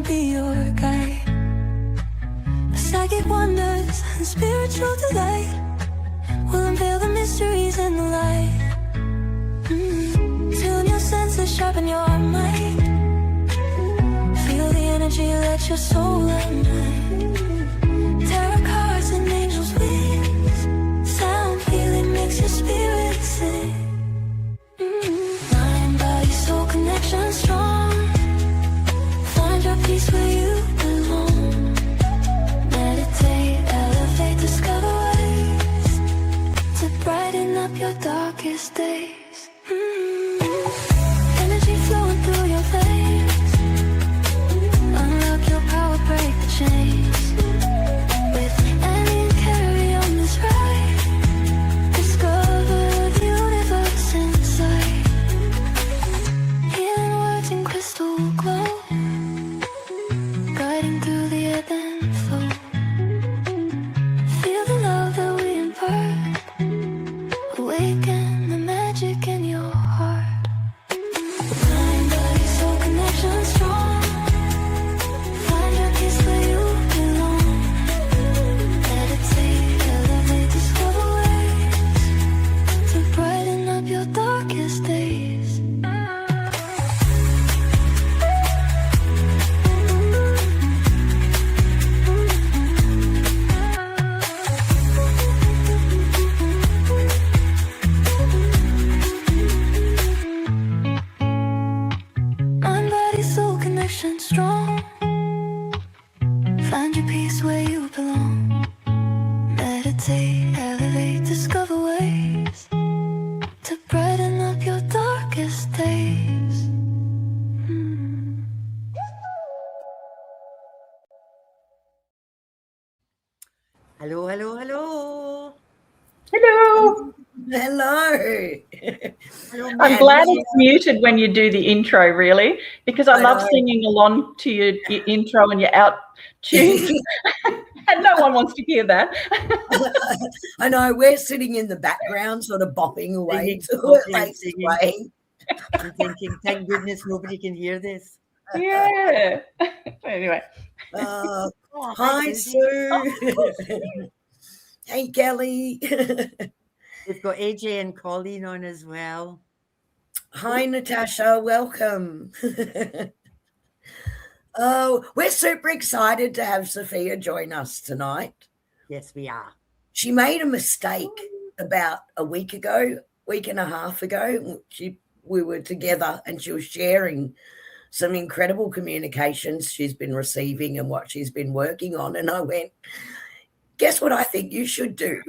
wanna be your guide. Psychic wonders and spiritual delight will unveil the mysteries in the light. Tune your senses, sharpen your mind. Feel the energy, let your soul unwind. Tarot cards and angels' wings. Sound healing makes your spirit sing. Mind, body, soul connection strong. Find your peace where you belong. Meditate, elevate, discover ways to brighten up your darkest days. Energy flowing through your veins. Unlock your power, break the chains. With Annie and Kerrie on this ride, discover the universe inside. Healing words in crystal glow, guiding through the ebb and flow. Feel the love that we impart. Awaken the magic in your heart. Mind, body, soul connection strong. Find your peace where you belong. Meditate, elevate, discover ways to brighten up your darkest days. Mind, body, soul connection strong. Find your peace where you belong. Meditate, elevate, discover ways to brighten up your darkest days. Hello, hello, hello. Hello. Hello. Hello, I'm man. glad it's muted when you do the intro, really, because I love know. singing along to your intro and your out tunes, and no one wants to hear that. I know, we're sitting in the background sort of bopping away Singing, to it, bopping, like singing. swaying. I'm thinking, thank goodness nobody can hear this. Yeah. Anyway. Oh, Oh, hi, Susie. Sue. Hey, Kelly. We've got AJ and Colleen on as well. Hi, Natasha. Welcome. Oh, we're super excited to have Sophia join us tonight. Yes, we are. She made a mistake about a week and a half ago. We were together and she was sharing some incredible communications she's been receiving and what she's been working on. And I went, guess what I think you should do?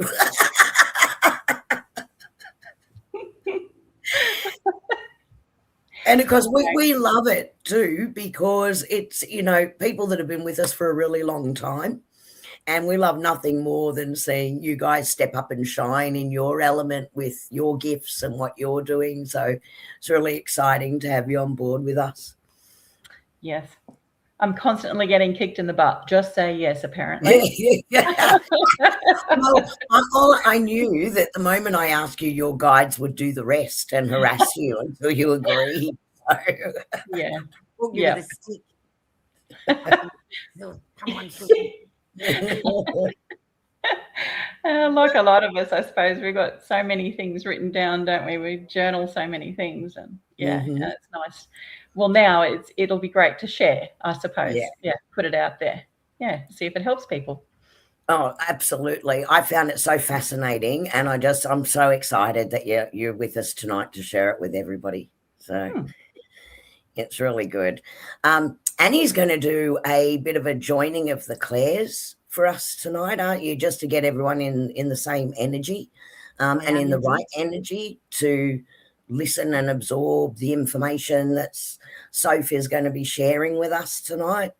And of course, we love it too, because it's, people that have been with us for a really long time. And we love nothing more than seeing you guys step up and shine in your element with your gifts and what you're doing. So it's really exciting to have you on board with us. Yes. I'm constantly getting kicked in the butt. Just say yes, apparently. Yeah. Well, I knew that the moment I asked you, your guides would do the rest and harass you until you agreed. So. Yeah. Poke you Yeah. with a stick. No, come on, Susie. Like a lot of us, I suppose, we've got so many things written down, don't we? We journal so many things, and yeah, it's nice. Well, now it'll be great to share, I suppose. Yeah, put it out there. Yeah, see if it helps people. Oh, absolutely. I found it so fascinating, and I'm so excited that you're with us tonight to share it with everybody. So it's really good. Annie's going to do a bit of a joining of the clairs for us tonight, aren't you? Just to get everyone in the same energy and in the right energy to listen and absorb the information that Sophia's going to be sharing with us tonight.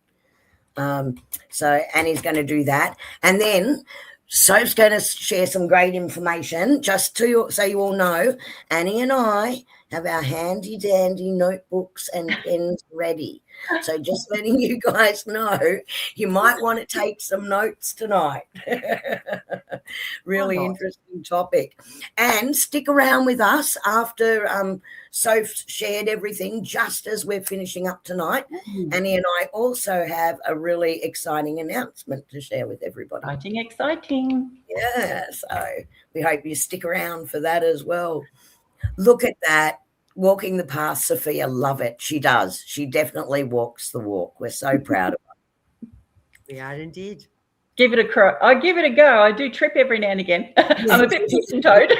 So Annie's going to do that. And then Soph's going to share some great information. Just so you all know, Annie and I have our handy dandy notebooks and pens ready. So just letting you guys know, you might want to take some notes tonight. Really interesting topic. And stick around with us after Soph shared everything, just as we're finishing up tonight. Annie and I also have a really exciting announcement to share with everybody. Exciting. Yeah, so we hope you stick around for that as well. Look at that. Walking the path, Sophia, love it. She does. She definitely walks the walk. We're so proud of her. We are indeed. Give it I give it a go. I do trip every now and again. I'm a bit pigeon-toed.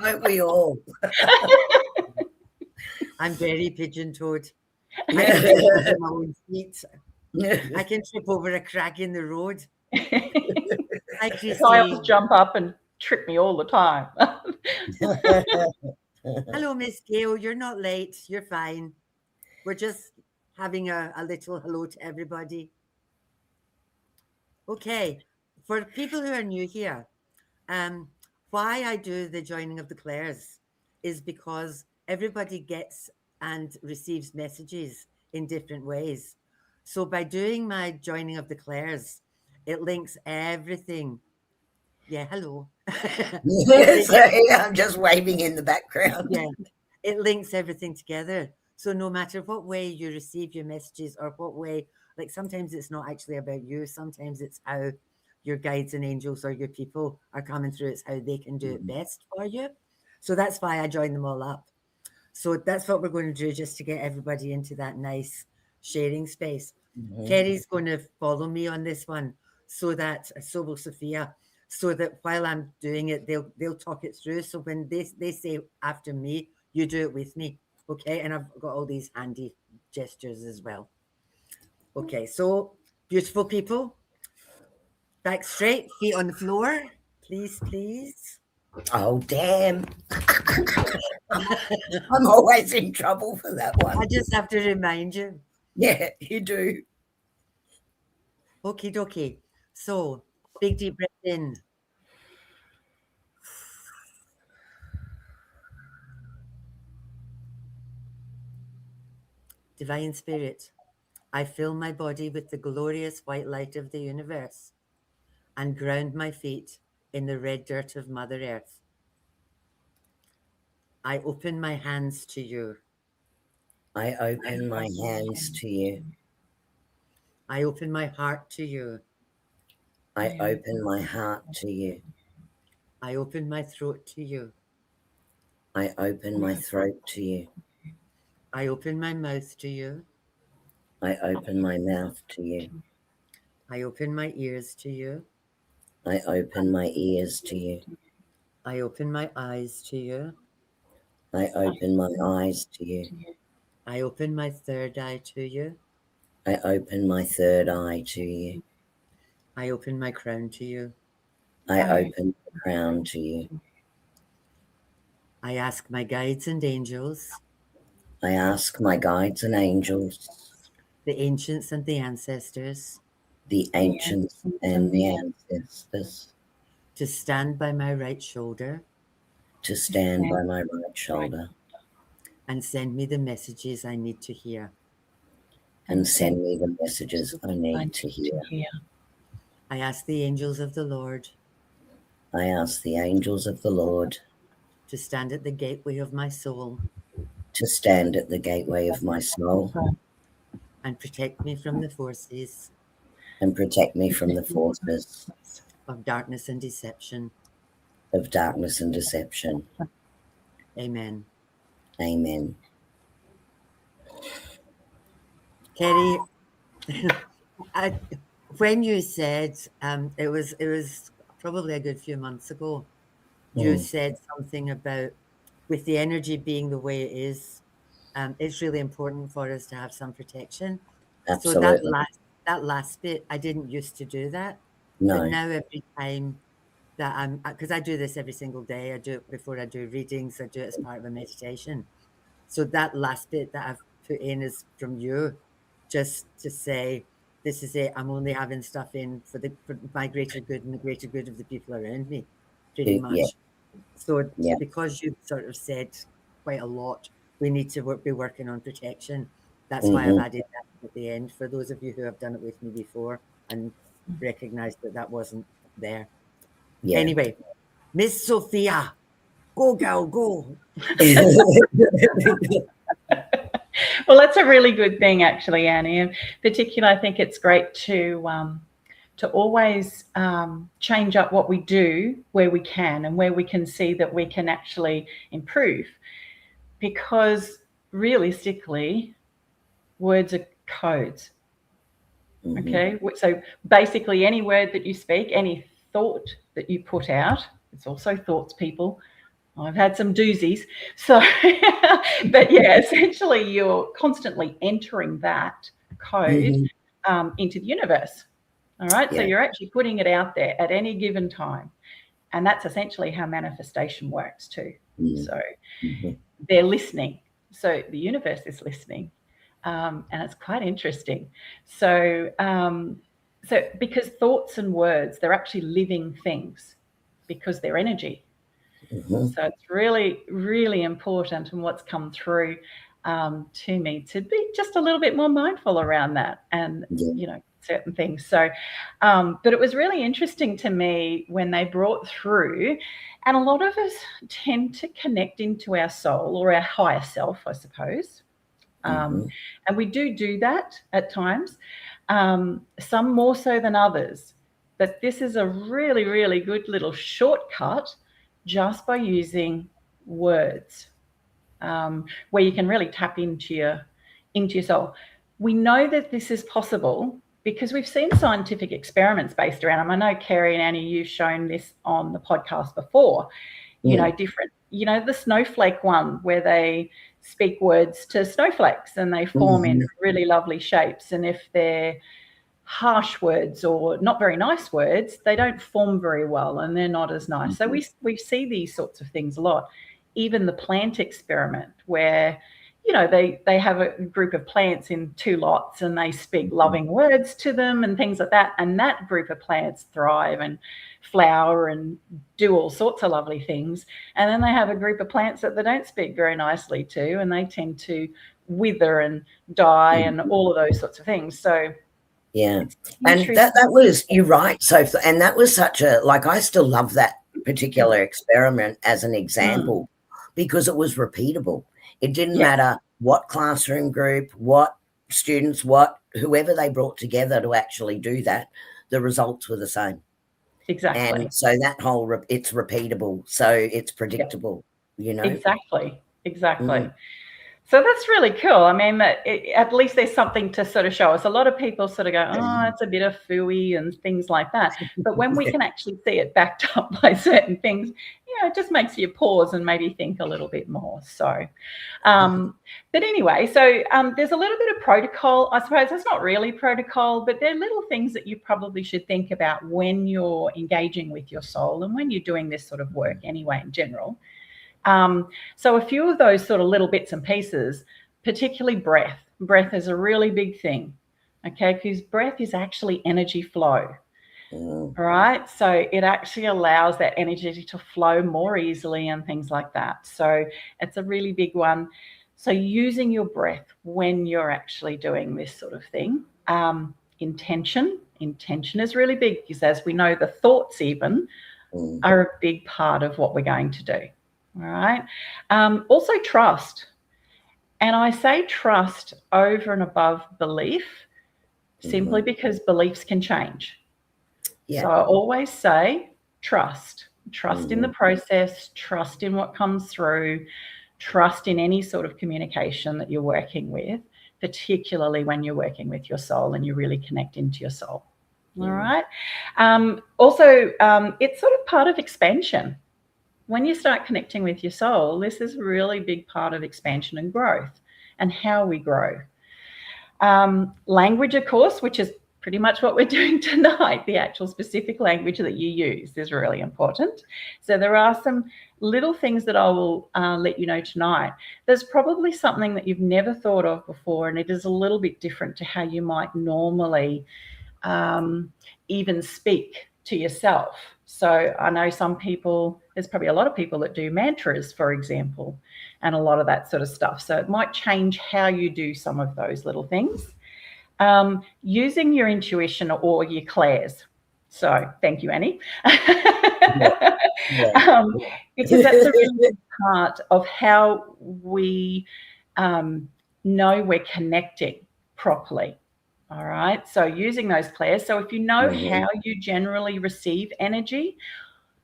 Don't we all? I'm very pigeon-toed. Yeah. I can trip over my own feet. I can trip over a crack in the road. Kyle's jump up and trip me all the time. Hello, Miss Gail. You're not late. You're fine. We're just having a little hello to everybody. Okay. For people who are new here, why I do the joining of the Clares is because everybody gets and receives messages in different ways. So by doing my joining of the Clares, it links everything. Yeah, hello. Yes, I'm just waving in the background. Yeah, it links everything together. So no matter what way you receive your messages or what way, like sometimes it's not actually about you. Sometimes it's how your guides and angels or your people are coming through. It's how they can do it best for you. So that's why I join them all up. So that's what we're going to do, just to get everybody into that nice sharing space. Kerrie's going to follow me on this one, so will Sophia, so that while I'm doing it, they'll talk it through. So when they say after me, you do it with me, okay? And I've got all these handy gestures as well. Okay, so beautiful people, back straight, feet on the floor, please, please. Oh, damn. I'm always in trouble for that one. I just have to remind you. Yeah, you do. Okie dokie. So, big deep breath in. Divine Spirit, I fill my body with the glorious white light of the universe and ground my feet in the red dirt of Mother Earth. I open my hands to you. I open my hands to you. I open my heart to you. I open my heart to you. I open my throat to you. I open my throat to you. I open my mouth to you. I open my mouth to you. I open my ears to you. I open my ears to you. I open my eyes to you. I open my eyes to you. I open my third eye to you. I open my third eye to you. I open my crown to you. I open the crown to you. I ask my guides and angels, I ask my guides and angels, the ancients and the ancestors, the ancients and the ancestors, to stand by my right shoulder, to stand by my right shoulder, and send me the messages I need to hear. and send me the messages I need to hear. I ask the angels of the Lord, I ask the angels of the Lord, to stand at the gateway of my soul, to stand at the gateway of my soul, and protect me from the forces and protect me from the forces of darkness and deception. of darkness and deception. Amen. Amen. Kerrie, when you said it was probably a good few months ago, you said something about, with the energy being the way it is, it's really important for us to have some protection. Absolutely. So that last bit, I didn't used to do that. No. But now every time that because I do this every single day, I do it before I do readings, I do it as part of a meditation. So that last bit that I've put in is from you, just to say, this is it. I'm only having stuff in for my greater good and the greater good of the people around me, pretty much. Yeah. So Yeah. because you sort of said quite a lot. We need to be working on protection. That's why I've added that at the end for those of you who have done it with me before and recognized that that wasn't there. Yeah. Anyway, Miss Sophia, go girl, go. Well, that's a really good thing, actually, Annie. In particular, I think it's great to always change up what we do where we can and where we can see that we can actually improve. Because realistically, words are codes. Okay, so basically any word that you speak, any thought that you put out, it's also thoughts, people. I've had some doozies. So, but yeah, essentially you're constantly entering that code into the universe. All right. Yeah. So you're actually putting it out there at any given time. And that's essentially how manifestation works too. So they're listening. So the universe is listening. And it's quite interesting. So, because thoughts and words, they're actually living things because they're energy. So it's really, really important, and what's come through to me to be just a little bit more mindful around that and, you know, certain things. So, but it was really interesting to me when they brought through, and a lot of us tend to connect into our soul or our higher self, I suppose. And we do that at times, some more so than others. But this is a really, really good little shortcut just by using words, where you can really tap into your soul. We know that this is possible because we've seen scientific experiments based around them. I know, Kerrie and Annie, you've shown this on the podcast before. You know, different, you know, the snowflake one where they speak words to snowflakes and they form in really lovely shapes. And if they're harsh words or not very nice words, they don't form very well and they're not as nice. So we see these sorts of things a lot. Even the plant experiment where, you know, they have a group of plants in 2 lots and they speak loving words to them and things like that. And that group of plants thrive and flower and do all sorts of lovely things. And then they have a group of plants that they don't speak very nicely to, and they tend to wither and die and all of those sorts of things. So yeah, and that was, you're right, Sophie, and that was such a, like, I still love that particular experiment as an example because it was repeatable. It didn't matter what classroom group, what students, what whoever they brought together to actually do that, the results were the same. Exactly. And so that whole it's repeatable, so it's predictable. You know, exactly. So that's really cool. I mean, at least there's something to sort of show us. A lot of people sort of go, oh, it's a bit of phooey and things like that. But when we can actually see it backed up by certain things, you know, it just makes you pause and maybe think a little bit more. So, but anyway, so there's a little bit of protocol. I suppose it's not really protocol, but they're little things that you probably should think about when you're engaging with your soul and when you're doing this sort of work anyway in general. So a few of those sort of little bits and pieces, particularly breath. Breath is a really big thing, okay, because breath is actually energy flow, all right? So it actually allows that energy to flow more easily and things like that. So it's a really big one. So using your breath when you're actually doing this sort of thing. Intention is really big because, as we know, the thoughts even are a big part of what we're going to do. All right. Also trust. And I say trust over and above belief simply because beliefs can change. Yeah. So I always say trust in the process, trust in what comes through, trust in any sort of communication that you're working with, particularly when you're working with your soul and you really connect into your soul. All right. Also, it's sort of part of expansion. When you start connecting with your soul, this is a really big part of expansion and growth and how we grow. Language, of course, which is pretty much what we're doing tonight, the actual specific language that you use is really important. So there are some little things that I will let you know tonight. There's probably something that you've never thought of before, and it is a little bit different to how you might normally even speak to yourself. So I know some people, there's probably a lot of people that do mantras, for example, and a lot of that sort of stuff. So it might change how you do some of those little things. Using your intuition or your clairs. So thank you, Annie. Because that's a really big part of how we know we're connecting properly. All right. So using those clairs. So if you know how you generally receive energy,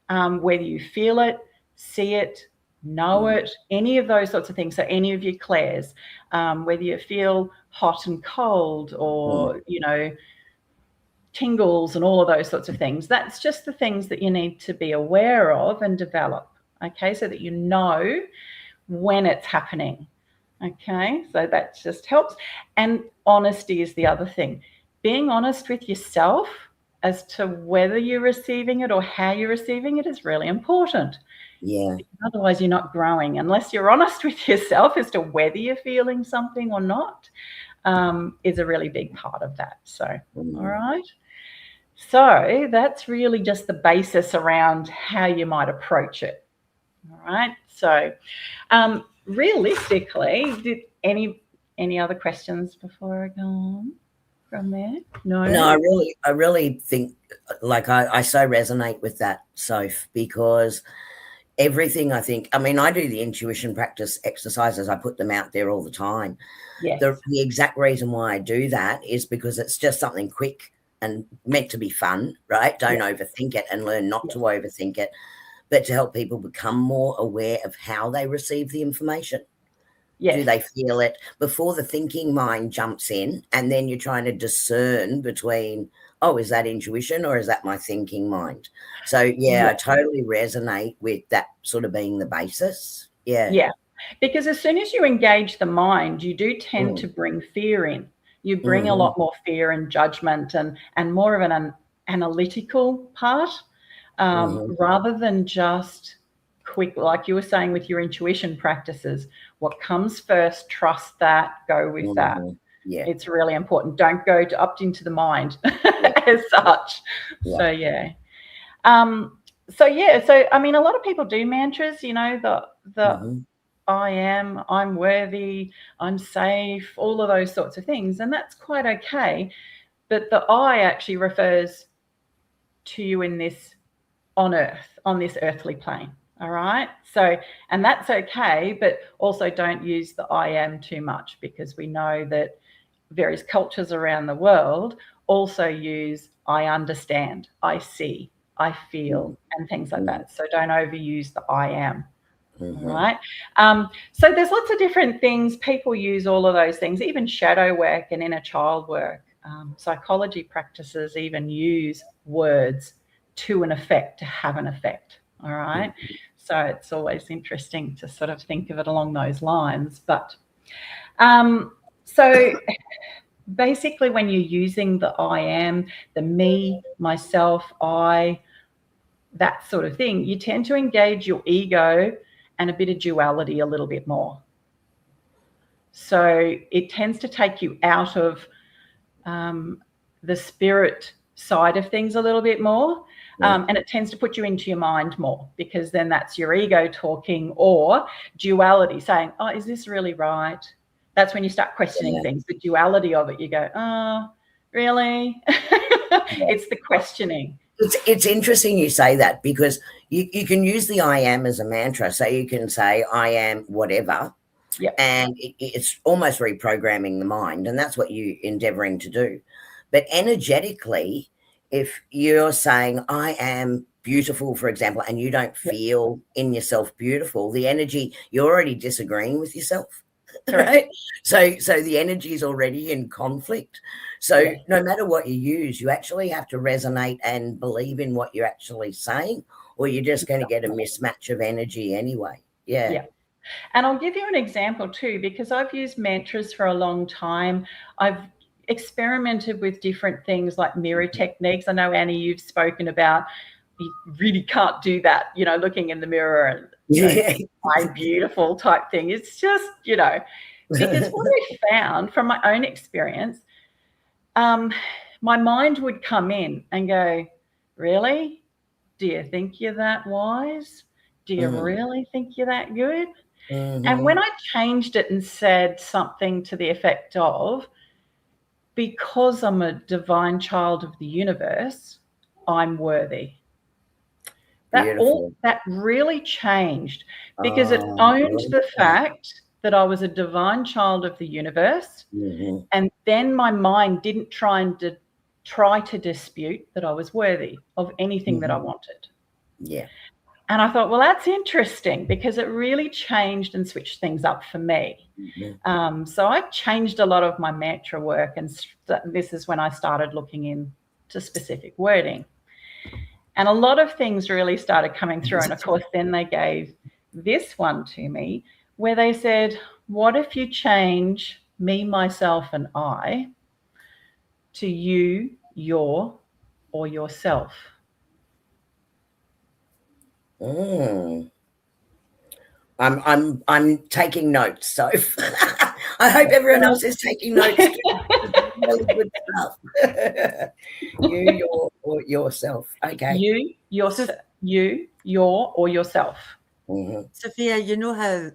whether you feel it, see it, know it, any of those sorts of things. So any of your clairs, whether you feel hot and cold or, you know, tingles and all of those sorts of things. That's just the things that you need to be aware of and develop. Okay. So that you know when it's happening. Okay, so that just helps. And honesty is the other thing. Being honest with yourself as to whether you're receiving it or how you're receiving it is really important. Yeah. Otherwise, you're not growing. Unless you're honest with yourself as to whether you're feeling something or not, is a really big part of that. So, all right. So that's really just the basis around how you might approach it. All right. So, realistically, did any other questions before I go on from there? No, I really think, like, I so resonate with that, Soph, because everything, I think, I mean, I do the intuition practice exercises. I put them out there all the time. Yes. The exact reason why I do that is because it's just something quick and meant to be fun, right? Don't overthink it and learn not to overthink it, but to help people become more aware of how they receive the information. Yes. Do they feel it before the thinking mind jumps in, and then you're trying to discern between, oh, is that intuition or is that my thinking mind? So, I totally resonate with that sort of being the basis. Yeah. Yeah. Because as soon as you engage the mind, you do tend to bring fear in. You bring a lot more fear and judgment and more of an analytical part. Rather than just quick, like you were saying with your intuition practices, what comes first, trust that, go with that. Yeah. It's really important. Don't go up into the mind as such. Yeah. So, I mean, a lot of people do mantras, you know, the I am, I'm worthy, I'm safe, all of those sorts of things. And that's quite okay. But the I actually refers to you in this on earth, on this earthly plane. All right. So, and that's okay, but also don't use the I am too much, because we know that various cultures around the world also use I understand, I see, I feel, and things like that. So don't overuse the I am. All right. So there's lots of different things. People use all of those things, even shadow work and inner child work. Psychology practices even use words to an effect, to have an effect. All right. So it's always interesting to sort of think of it along those lines. But so basically, when you're using the I am, the me, myself, I, that sort of thing, you tend to engage your ego and a bit of duality a little bit more. So it tends to take you out of the spirit side of things a little bit more. And it tends to put you into your mind more, because then that's your ego talking, or duality saying, oh, is this really right? That's when you start questioning things. The duality of it, you go, oh, really? It's the questioning. It's interesting you say that, because you can use the I am as a mantra. So you can say, I am whatever. Yep. And it's almost reprogramming the mind. And that's what you're endeavoring to do. But energetically, if you're saying, I am beautiful, for example, and you don't feel in yourself beautiful, the energy, you're already disagreeing with yourself. Right? So the energy is already in conflict. So no matter what you use, you actually have to resonate and believe in what you're actually saying, or you're just going to get a mismatch of energy anyway. Yeah. And I'll give you an example too, because I've used mantras for a long time. I've experimented with different things like mirror techniques. I know, Annie, you've spoken about, you really can't do that, you know, looking in the mirror and I'm beautiful type thing. It's just, you know, because what I found from my own experience, my mind would come in and go, really? Do you think you're that wise? Do you really think you're that good? And when I changed it and said something to the effect of, because I'm a divine child of the universe, I'm worthy. That really changed, because it owned the fact that I was a divine child of the universe, and then my mind didn't try to dispute that I was worthy of anything that I wanted. Yeah. And I thought, well, that's interesting, because it really changed and switched things up for me. So I changed a lot of my mantra work, and this is when I started looking into specific wording. And a lot of things really started coming through. And of course, then they gave this one to me, where they said, what if you change me, myself, and I to you, your, or yourself? I'm taking notes, so I hope everyone else is taking notes. Really good stuff. You, your, or yourself. Okay. You, your, or yourself. Sophia, you know how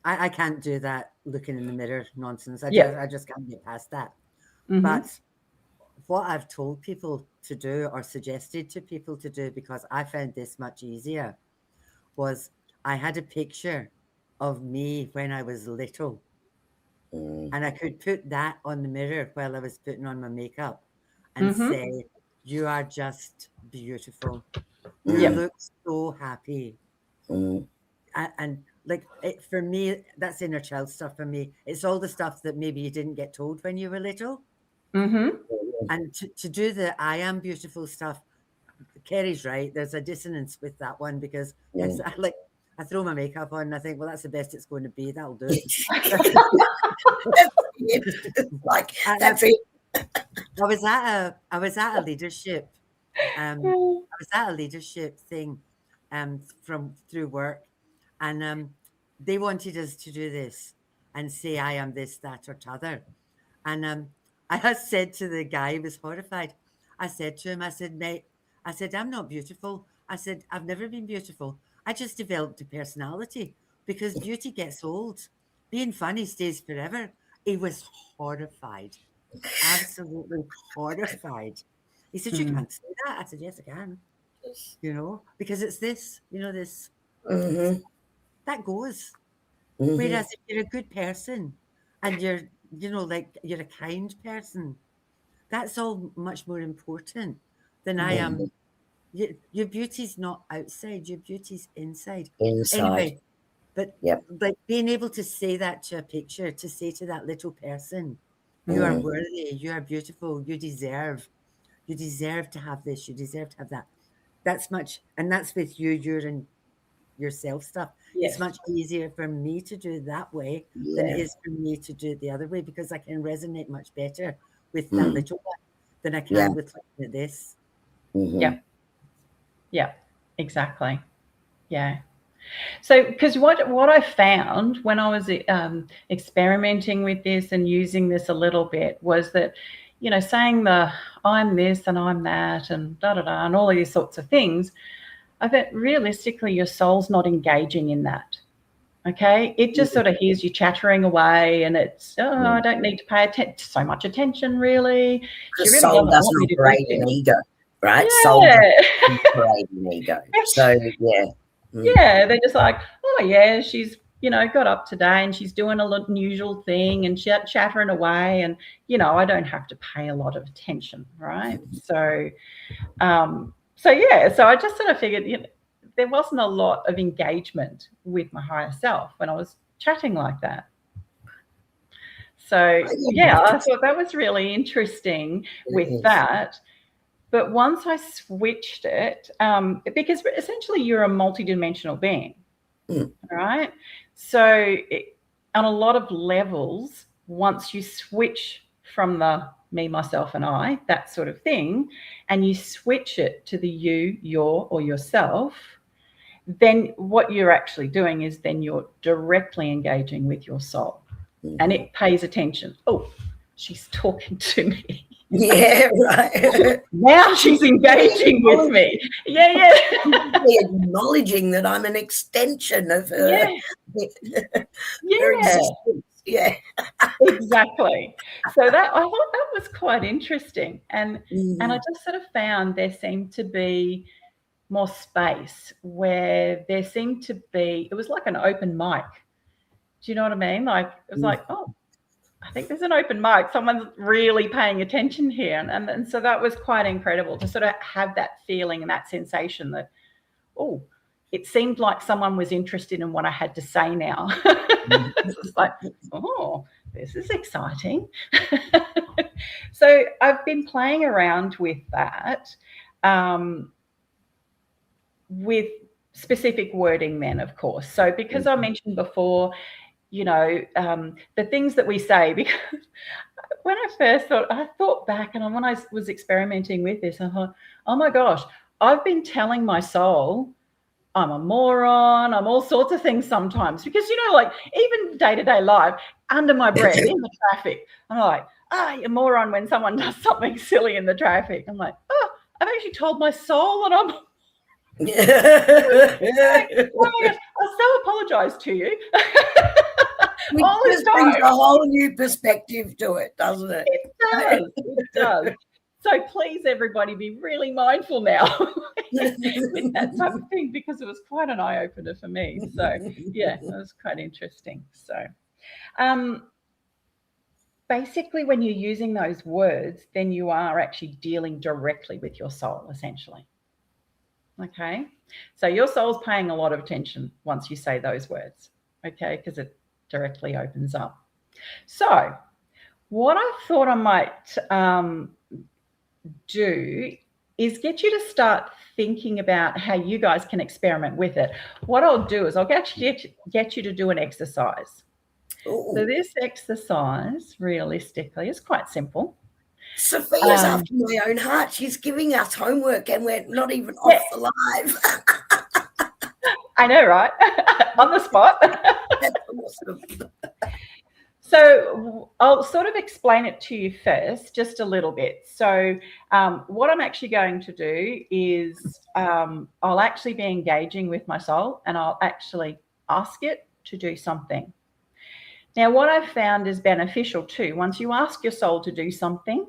I can't do that looking in the mirror nonsense. I just can't get past that. But what I've told people to do, or suggested to people to do, because I found this much easier, was I had a picture of me when I was little, and I could put that on the mirror while I was putting on my makeup and say, you are just beautiful. You look so happy. And like, for me, that's inner child stuff for me. It's all the stuff that maybe you didn't get told when you were little. And to do the I am beautiful stuff, Kerrie's right. There's a dissonance with that one, because I throw my makeup on and I think, well, that's the best it's going to be. That'll do it. That's it. I was at a leadership. I was at a leadership thing through work, and they wanted us to do this and say, I am this, that, or t'other. And I had said to the guy, who was horrified, I said to him, I said, mate, I said, I'm not beautiful. I said, I've never been beautiful. I just developed a personality, because beauty gets old. Being funny stays forever. He was horrified, absolutely horrified. He said, you can't say that. I said, yes, I can. Because it's this, this, that goes. Whereas if you're a good person and you're, you're a kind person, that's all much more important than I am. Your beauty's not outside, your beauty's inside. Anyway, but like being able to say that to a picture, to say to that little person, you are worthy, you are beautiful, you deserve to have this, you deserve to have that. That's much, and that's with your and yourself stuff. It's much easier for me to do that way than it is for me to do it the other way, because I can resonate much better with that little one than I can with looking at this. Yeah, exactly. Yeah. So, because what I found when I was experimenting with this and using this a little bit was that, saying the I'm this and I'm that and da-da-da and all of these sorts of things, I bet realistically your soul's not engaging in that. Okay? It just sort of hears you chattering away, and it's, I don't need to pay so much attention, really. Because soul doesn't operate in ego, right? Yeah. Soul doesn't operate in ego. So, yeah, they're just like, oh, yeah, she's, got up today and she's doing an unusual thing and chattering away, and, I don't have to pay a lot of attention, right? So I just sort of figured, there wasn't a lot of engagement with my higher self when I was chatting like that. So, I thought that was really interesting with that. But once I switched it, because essentially you're a multidimensional being, right? So on a lot of levels, once you switch from the me, myself, and I, that sort of thing, and you switch it to the you, your, or yourself, then what you're actually doing is then you're directly engaging with your soul, and it pays attention. Oh, she's talking to me. Yeah, right. Now she's engaging with me. Yeah. Acknowledging that I'm an extension of her, her Yeah. existence. Yeah. Exactly. So that I thought that was quite interesting. And I Mm. just sort of found there seemed to be more space where there seemed to be, it was like an open mic. Do you know what I mean? Like it was like, oh, I think there's an open mic. Someone's really paying attention here. And so that was quite incredible to sort of have that feeling and that sensation that, oh, it seemed like someone was interested in what I had to say now. It's like, oh, this is exciting. So I've been playing around with that, with specific wording then, of course. So because I mentioned before, you know, the things that we say, because when I thought back, and when I was experimenting with this, I thought, oh my gosh, I've been telling my soul I'm a moron, I'm all sorts of things sometimes, because, you know, like even day-to-day life, under my breath, in the traffic, I'm like, you're a moron when someone does something silly in the traffic. I'm like, oh, I've actually told my soul that I'm oh my gosh, I so apologize to you. All Which just brings a whole new perspective to it, doesn't it? It does. So please, everybody, be really mindful now with that type of thing, because it was quite an eye-opener for me. So yeah, it was quite interesting. So basically, when you're using those words, then you are actually dealing directly with your soul, essentially. Okay, so your soul's paying a lot of attention once you say those words, okay, because it directly opens up. So what I thought I might do is get you to start thinking about how you guys can experiment with it. What I'll do is I'll get you to do an exercise. Ooh. So this exercise, realistically, is quite simple. Sophia's after my own heart. She's giving us homework and we're not even off the live. I know, right? On the spot. That's awesome. So I'll sort of explain it to you first, just a little bit. So what I'm actually going to do is I'll actually be engaging with my soul, and I'll actually ask it to do something. Now, what I've found is beneficial too, once you ask your soul to do something,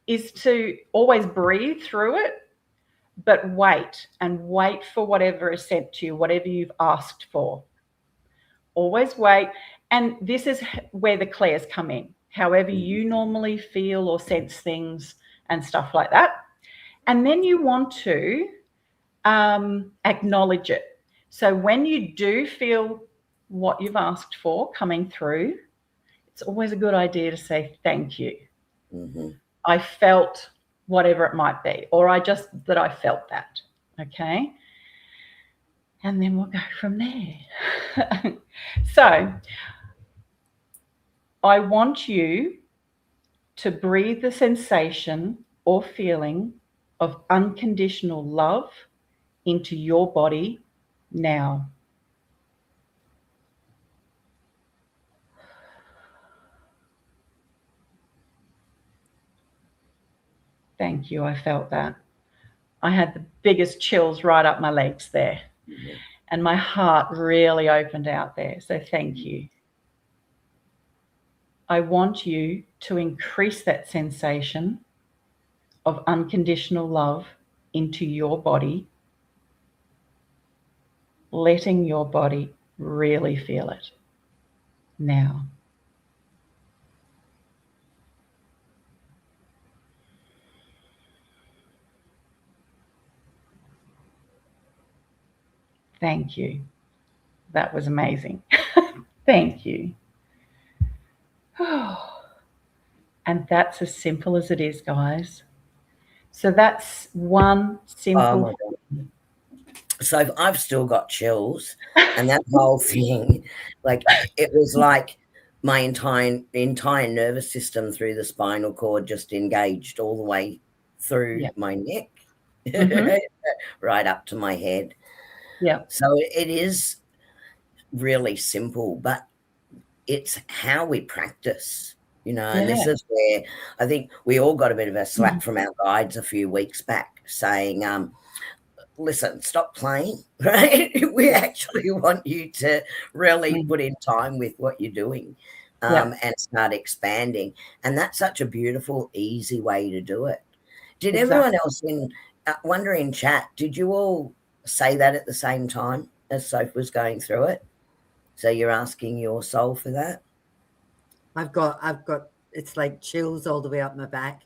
is to always breathe through it, but wait for whatever is sent to you, whatever you've asked for. Always wait. And this is where the clairs come in, however you normally feel or sense things and stuff like that. And then you want to acknowledge it. So when you do feel what you've asked for coming through, it's always a good idea to say thank you. Mm-hmm. I felt whatever it might be, or I felt that, okay? And then we'll go from there. So I want you to breathe the sensation or feeling of unconditional love into your body now. Thank you. I felt that. I had the biggest chills right up my legs there. Mm-hmm. And my heart really opened out there. So thank you. I want you to increase that sensation of unconditional love into your body, letting your body really feel it now. Thank you. That was amazing. Thank you. And that's as simple as it is, guys. So that's one simple thing. So I've still got chills, and that whole thing, like it was like my entire nervous system through the spinal cord just engaged all the way through my neck, right up to my head. Yeah. So it is really simple, but it's how we practice. And this is where I think we all got a bit of a slap from our guides a few weeks back saying, listen, stop playing, right? We actually want you to really put in time with what you're doing and start expanding. And that's such a beautiful, easy way to do it. Did everyone else wonder in chat, did you all say that at the same time as Soph was going through it? So you're asking your soul for that? I've got, it's like chills all the way up my back.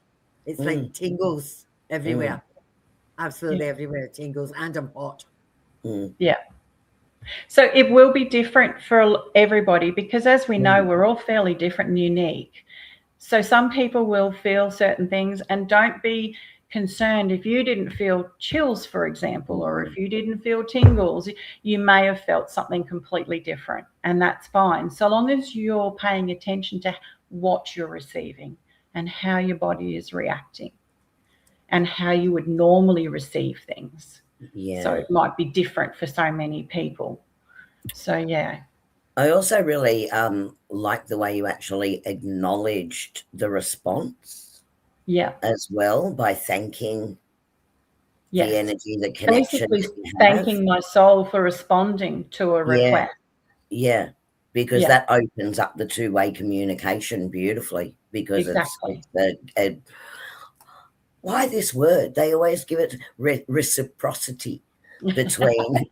It's like tingles everywhere. Absolutely everywhere, tingles, and I'm hot. Yeah. So it will be different for everybody because, as we know, we're all fairly different and unique. So some people will feel certain things, and don't be concerned if you didn't feel chills, for example, or if you didn't feel tingles. You may have felt something completely different, and that's fine, so long as you're paying attention to what you're receiving and how your body is reacting and how you would normally receive things. So it might be different for so many people. So I also really like the way you actually acknowledged the response as well by thanking the energy, the connection. Basically thanking my soul for responding to a request. Yeah, because that opens up the two-way communication beautifully, because it's why this word? They always give it reciprocity between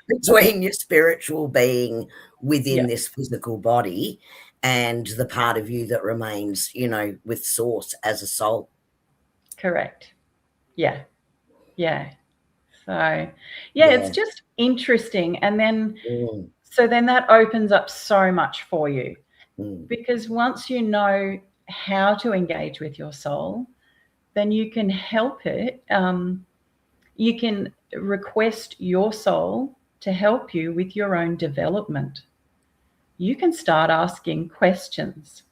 between your spiritual being within this physical body and the part of you that remains, with source as a soul. Correct. Yeah. So it's just interesting. And then so then that opens up so much for you, because once you know how to engage with your soul, then you can help it. You can request your soul to help you with your own development. You can start asking questions.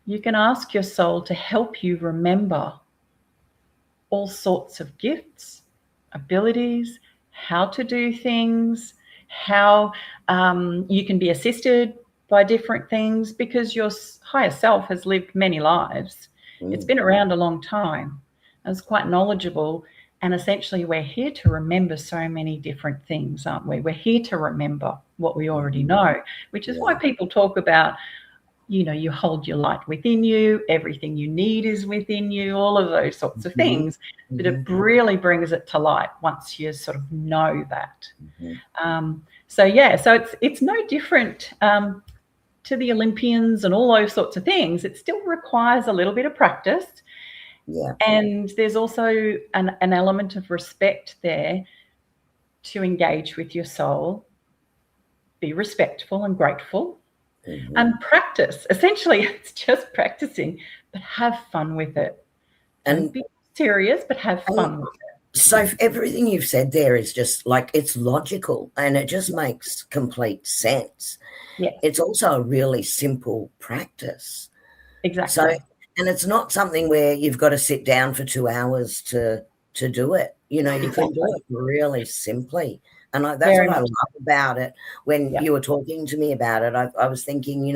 You can ask your soul to help you remember all sorts of gifts, abilities, how to do things, how you can be assisted by different things, because your higher self has lived many lives. It's been around a long time. It's quite knowledgeable. And essentially, we're here to remember so many different things, aren't we? We're here to remember what we already know, which is why people talk about, you hold your light within you, everything you need is within you, all of those sorts of things. But it really brings it to light once you sort of know that. So it's no different to the Olympians and all those sorts of things. It still requires a little bit of practice. Yeah. And there's also an element of respect there to engage with your soul, be respectful and grateful, and practice. Essentially, it's just practicing, but have fun with it. And be serious, but have fun with it. So everything you've said there is just like, it's logical and it just makes complete sense. Yes. It's also a really simple practice. Exactly. So, and it's not something where you've got to sit down for 2 hours to do it. You can do it really simply. And that's what I love about it. When you were talking to me about it, I was thinking,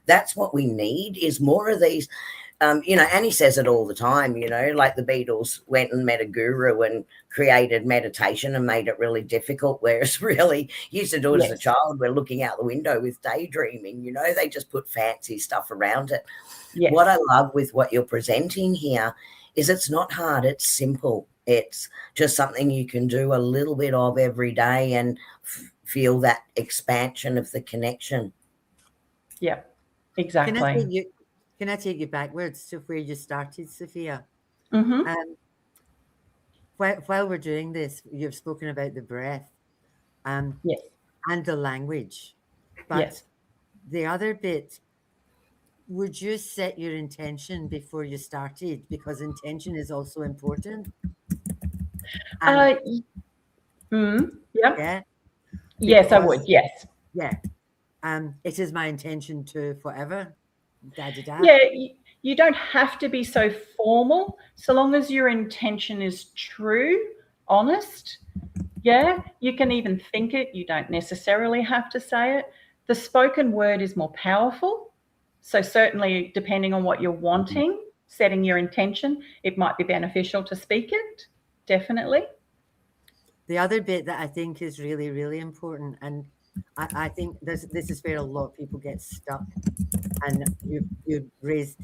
that's what we need, is more of these. Annie says it all the time, like the Beatles went and met a guru and created meditation and made it really difficult, whereas really used to do it as a child. We're looking out the window with daydreaming, they just put fancy stuff around it. Yes. What I love with what you're presenting here is it's not hard, it's simple. It's just something you can do a little bit of every day and feel that expansion of the connection. Yeah, exactly. Can I take you backwards to where you started, Sophia? While we're doing this, you've spoken about the breath and the language. But the other bit, would you set your intention before you started? Because intention is also important. Yes, I would. Yes. Yeah. It is my intention to forever. Yeah, you don't have to be so formal, so long as your intention is true, honest. Yeah, you can even think it. You don't necessarily have to say it, The spoken word is more powerful. So certainly, depending on what you're wanting, setting your intention, it might be beneficial to speak it, definitely. The other bit that I think is really, really important, and I think this is where a lot of people get stuck, and you raised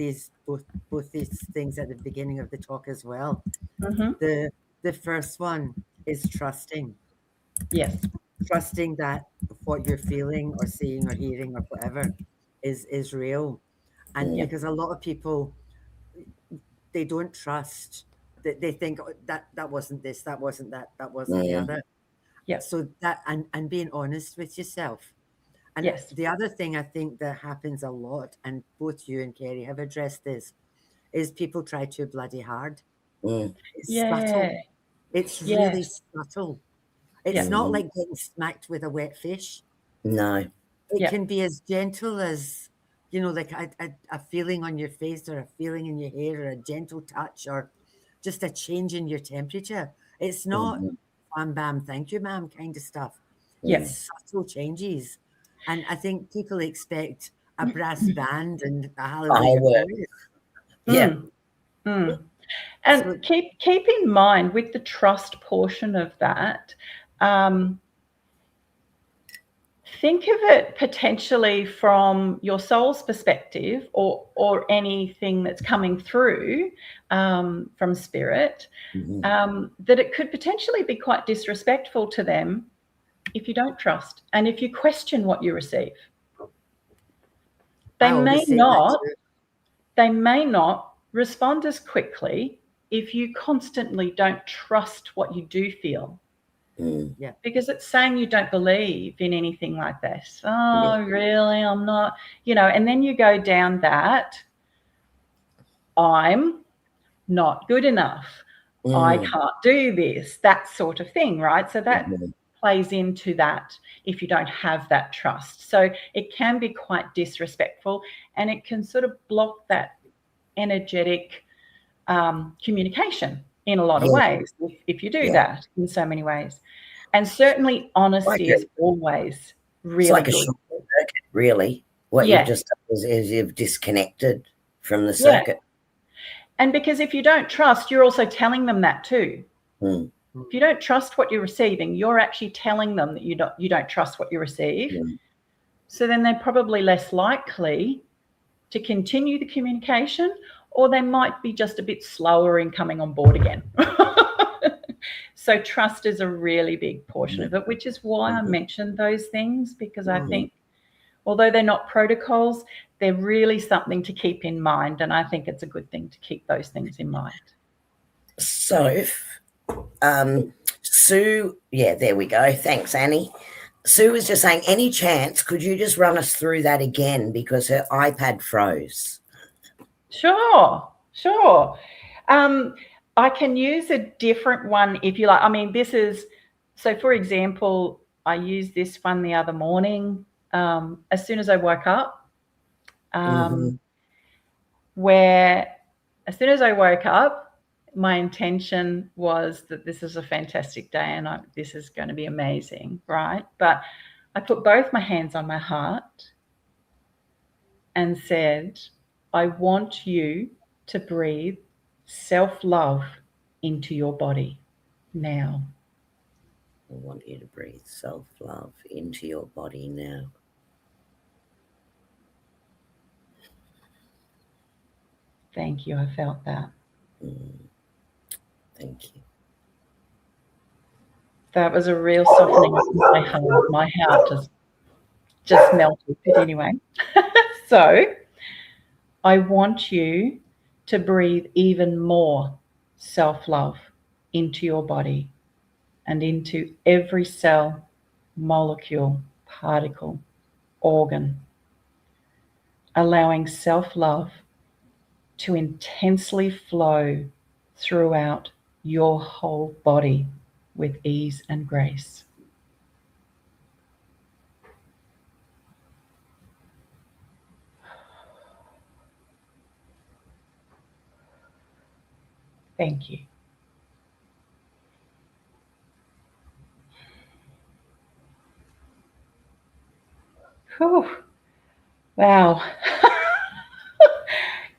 both these things at the beginning of the talk as well. The first one is trusting. Yes. Trusting that what you're feeling or seeing or hearing or whatever is real. And because a lot of people, they don't trust, they think, oh, that wasn't this, that wasn't that wasn't the other. Yeah. So that, and being honest with yourself. And Yes. the other thing I think that happens a lot, and both you and Kerrie have addressed this, is people try too bloody hard. It's subtle. It's really subtle. It's not like getting smacked with a wet fish. No. It can be as gentle as, like a feeling on your face, or a feeling in your hair, or a gentle touch, or just a change in your temperature. It's not bam, bam, thank you, ma'am, kind of stuff. It's subtle changes. And I think people expect a brass band and a hallelujah chorus. Yeah. And So- keep in mind, with the trust portion of that, think of it potentially from your soul's perspective, or anything that's coming through from spirit, that it could potentially be quite disrespectful to them if you don't trust, and if you question what you receive. They may not respond as quickly if you constantly don't trust what you do feel. Yeah. Because it's saying you don't believe in anything like this. Oh, really? I'm not, and then you go down that, I'm not good enough. I can't do this, that sort of thing, right? So that plays into that if you don't have that trust. So it can be quite disrespectful, and it can sort of block that energetic communication in a lot of ways if you do that in so many ways. And certainly honesty is always really it's like good. a short circuit, really. What you've just done is you've disconnected from the circuit. And because if you don't trust, you're also telling them that too. If you don't trust what you're receiving, you're actually telling them that you don't trust what you receive. So then they're probably less likely to continue the communication, or they might be just a bit slower in coming on board again. So trust is a really big portion of it, which is why I mentioned those things, because I think although they're not protocols, they're really something to keep in mind, and I think it's a good thing to keep those things in mind. So, Sue, there we go. Thanks, Annie. Sue was just saying, any chance, could you just run us through that again, because her iPad froze? Sure. I can use a different one if you like. I mean, so for example, I used this one the other morning as soon as I woke up, where as soon as I woke up, my intention was that this is a fantastic day and this is going to be amazing, right? But I put both my hands on my heart and said, I want you to breathe self-love into your body now. I want you to breathe self-love into your body now. Thank you. I felt that. Thank you. That was a real softening of my heart. My heart just melted. But anyway, so I want you to breathe even more self-love into your body and into every cell, molecule, particle, organ, allowing self-love to intensely flow throughout your whole body with ease and grace. Thank you. Whew. Wow.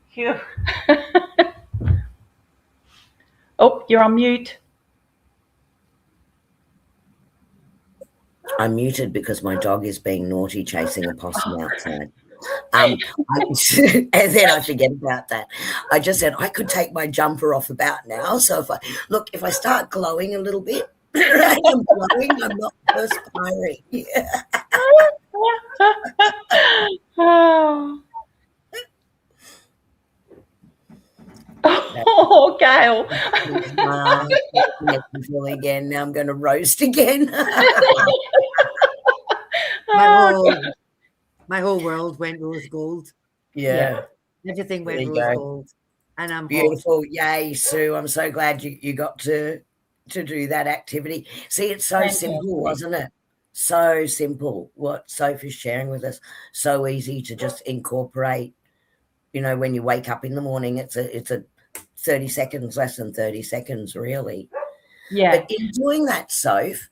Phew. Oh, you're on mute. I'm muted because my dog is being naughty, chasing a possum outside. And then I forget about that. I just said I could take my jumper off about now. So if I start glowing a little bit, I'm glowing, I'm not perspiring. Yeah. Oh, Gail. Again. Now I'm going to roast again. My whole world went rose gold. Yeah. Everything went rose gold. And I'm beautiful. Hot. Yay, Sue. I'm so glad you got to do that activity. See, it's so simple, wasn't it? So simple what Sophie's sharing with us. So easy to just incorporate. You know, when you wake up in the morning, it's a 30 seconds, less than 30 seconds, really. Yeah. But in doing that, Soph,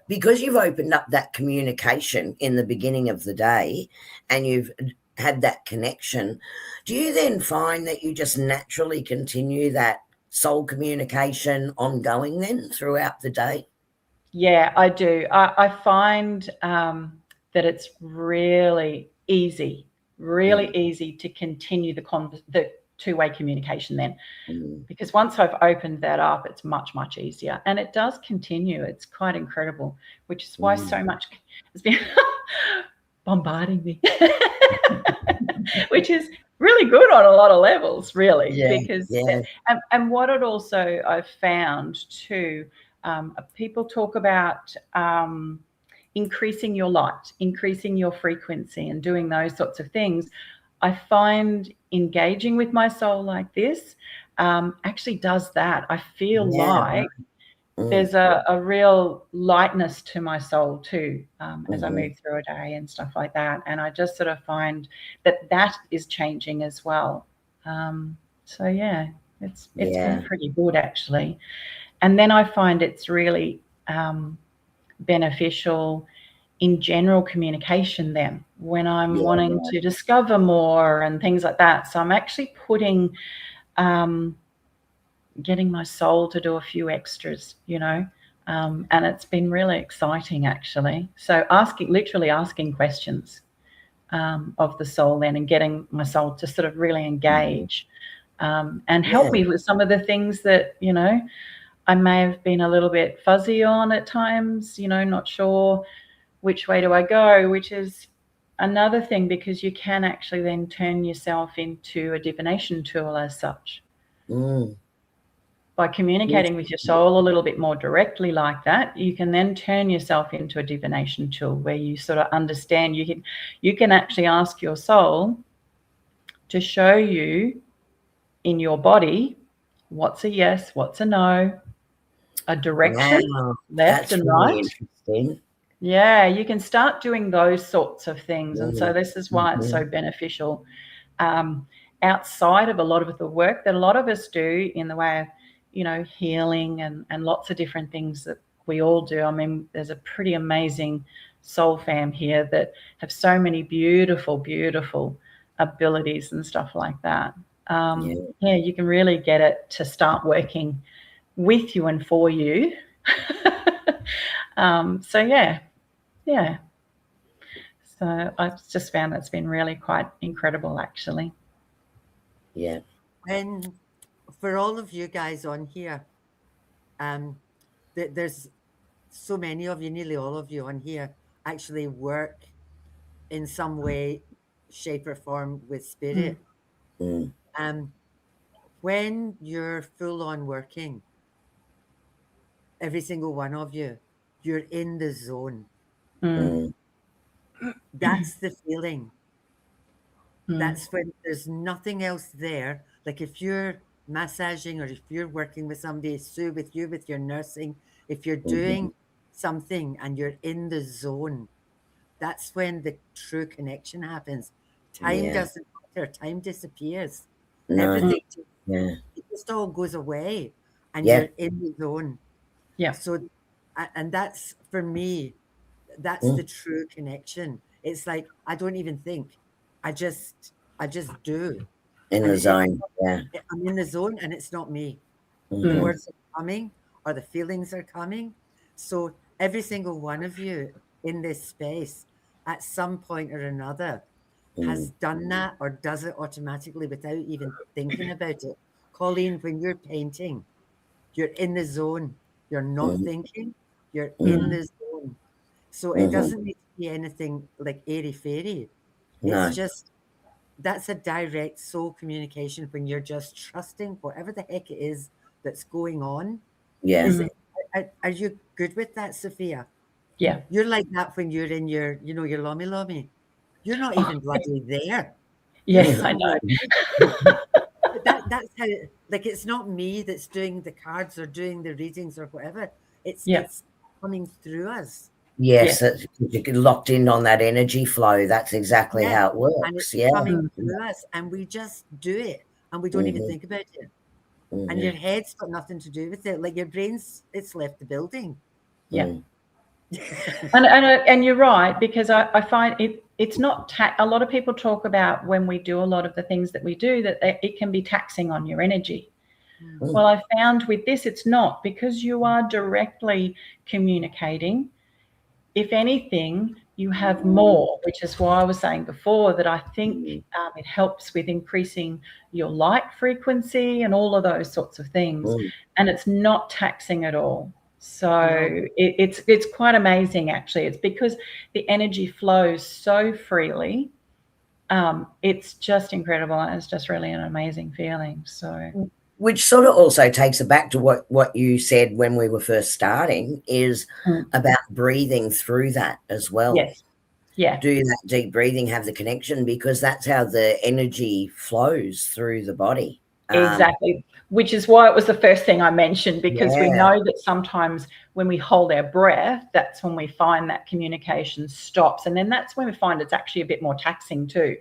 because you've opened up that communication in the beginning of the day and you've had that connection, do you then find that you just naturally continue that soul communication ongoing then throughout the day? Yeah, I do. I find that it's really easy to continue the two-way communication then. Because once I've opened that up, it's much, much easier. And it does continue. It's quite incredible, which is why so much has been bombarding me, which is really good on a lot of levels, really. Because and what it also I've found too, people talk about increasing your light, increasing your frequency and doing those sorts of things. I find engaging with my soul like this actually does that. I feel like there's a real lightness to my soul too as I move through a day and stuff like that. And I just sort of find that is changing as well. So yeah, it's been pretty good actually. And then I find it's really beneficial in general communication then when I'm wanting to discover more and things like that. So I'm actually putting, getting my soul to do a few extras, you know, and it's been really exciting actually. So literally asking questions of the soul then and getting my soul to sort of really engage and help me with some of the things that, you know, I may have been a little bit fuzzy on at times, you know, not sure which way do I go, which is another thing because you can actually then turn yourself into a divination tool as such. By communicating with your soul a little bit more directly like that, you can then turn yourself into a divination tool where you sort of understand. You can actually ask your soul to show you in your body what's a yes, what's a no, a direction, left and right. Interesting. Yeah, you can start doing those sorts of things. And so this is why it's so beneficial outside of a lot of the work that a lot of us do in the way of, you know, healing and lots of different things that we all do. I mean, there's a pretty amazing soul fam here that have so many beautiful, beautiful abilities and stuff like that. Yeah, you can really get it to start working with you and for you. So yeah. So I've just found that's been really quite incredible, actually. Yeah. And for all of you guys on here, there's so many of you, nearly all of you on here, actually work in some way, shape, or form with spirit. When you're full on working, every single one of you, you're in the zone. That's the feeling. That's when there's nothing else there. Like if you're massaging or if you're working with somebody, Sue, with you, with your nursing, if you're doing something and you're in the zone, that's when the true connection happens. Time doesn't matter. Time disappears. Everything it just all goes away and you're in the zone. Yeah. So, and that's for me, that's the true connection. It's like I don't even think. I just do. In And the zone. Yeah. I'm in the zone and it's not me. The Mhm. words are coming or the feelings are coming. So every single one of you in this space at some point or another has done that or does it automatically without even thinking about it. Colleen, when you're painting, you're in the zone. You're not thinking. You're in the zone. So it doesn't need to be anything like airy-fairy. It's No. just that's a direct soul communication when you're just trusting whatever the heck it is that's going on. Yeah. Is it, are you good with that, Sophia? Yeah. You're like that when you're in your, you know, your lommy lommy. You're not Oh, even bloody there. You're yeah, I somewhere. know. But that's how, like, it's not me that's doing the cards or doing the readings or whatever. Yeah. It's coming through us. Yes, Yeah. you get locked in on that energy flow. That's exactly Yeah. how it And works. it's Yeah. coming through us. And we just do it. And we don't even think about it. And your head's got nothing to do with it. Like your brain's, it's left the building. Yeah. And you're right, because I find it's not a lot of people talk about when we do a lot of the things that we do that it can be taxing on your energy. Well, I found with this it's not, because you are directly communicating. If anything, you have more, which is why I was saying before that I think it helps with increasing your light frequency and all of those sorts of things. And it's not taxing at all. So it's quite amazing, actually. It's because the energy flows so freely. It's just incredible. And it's just really an amazing feeling. So, which sort of also takes it back to what you said when we were first starting, is about breathing through that as well. yes. Yeah. Do that deep breathing, have the connection, because that's how the energy flows through the body. Exactly, which is why it was the first thing I mentioned, because we know that sometimes when we hold our breath, that's when we find that communication stops. And then that's when we find it's actually a bit more taxing too,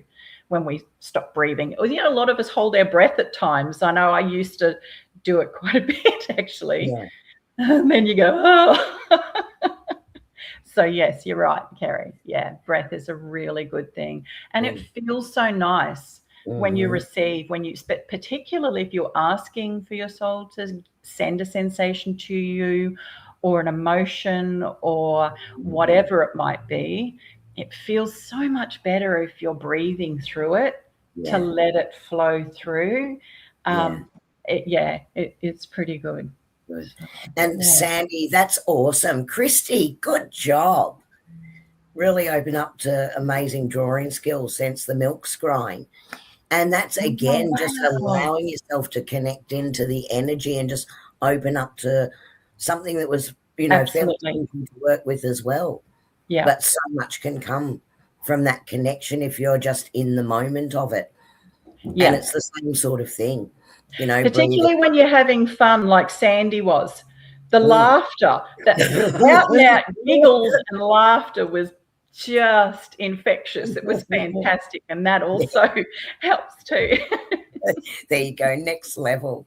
when we stop breathing. You know, a lot of us hold our breath at times. I know I used to do it quite a bit, actually. Yeah. And then you go, oh. So yes, you're right, Kerrie. Yeah, breath is a really good thing. And it feels so nice when you receive, particularly if you're asking for your soul to send a sensation to you or an emotion or whatever it might be, it feels so much better if you're breathing through it to let it flow through. It's pretty good. Good. And Sandy, that's awesome. Christy, good job. Really open up to amazing drawing skills since the milk scrying. And that's, again, just allowing yourself to connect into the energy and just open up to something that was, you know, fairly easy to work with as well. Yeah. But so much can come from that connection if you're just in the moment of it. Yeah. And it's the same sort of thing, you know. Particularly when you're having fun like Sandy was. The laughter, that out and out giggles and laughter was just infectious. It was fantastic, and that also helps too. There you go, next level.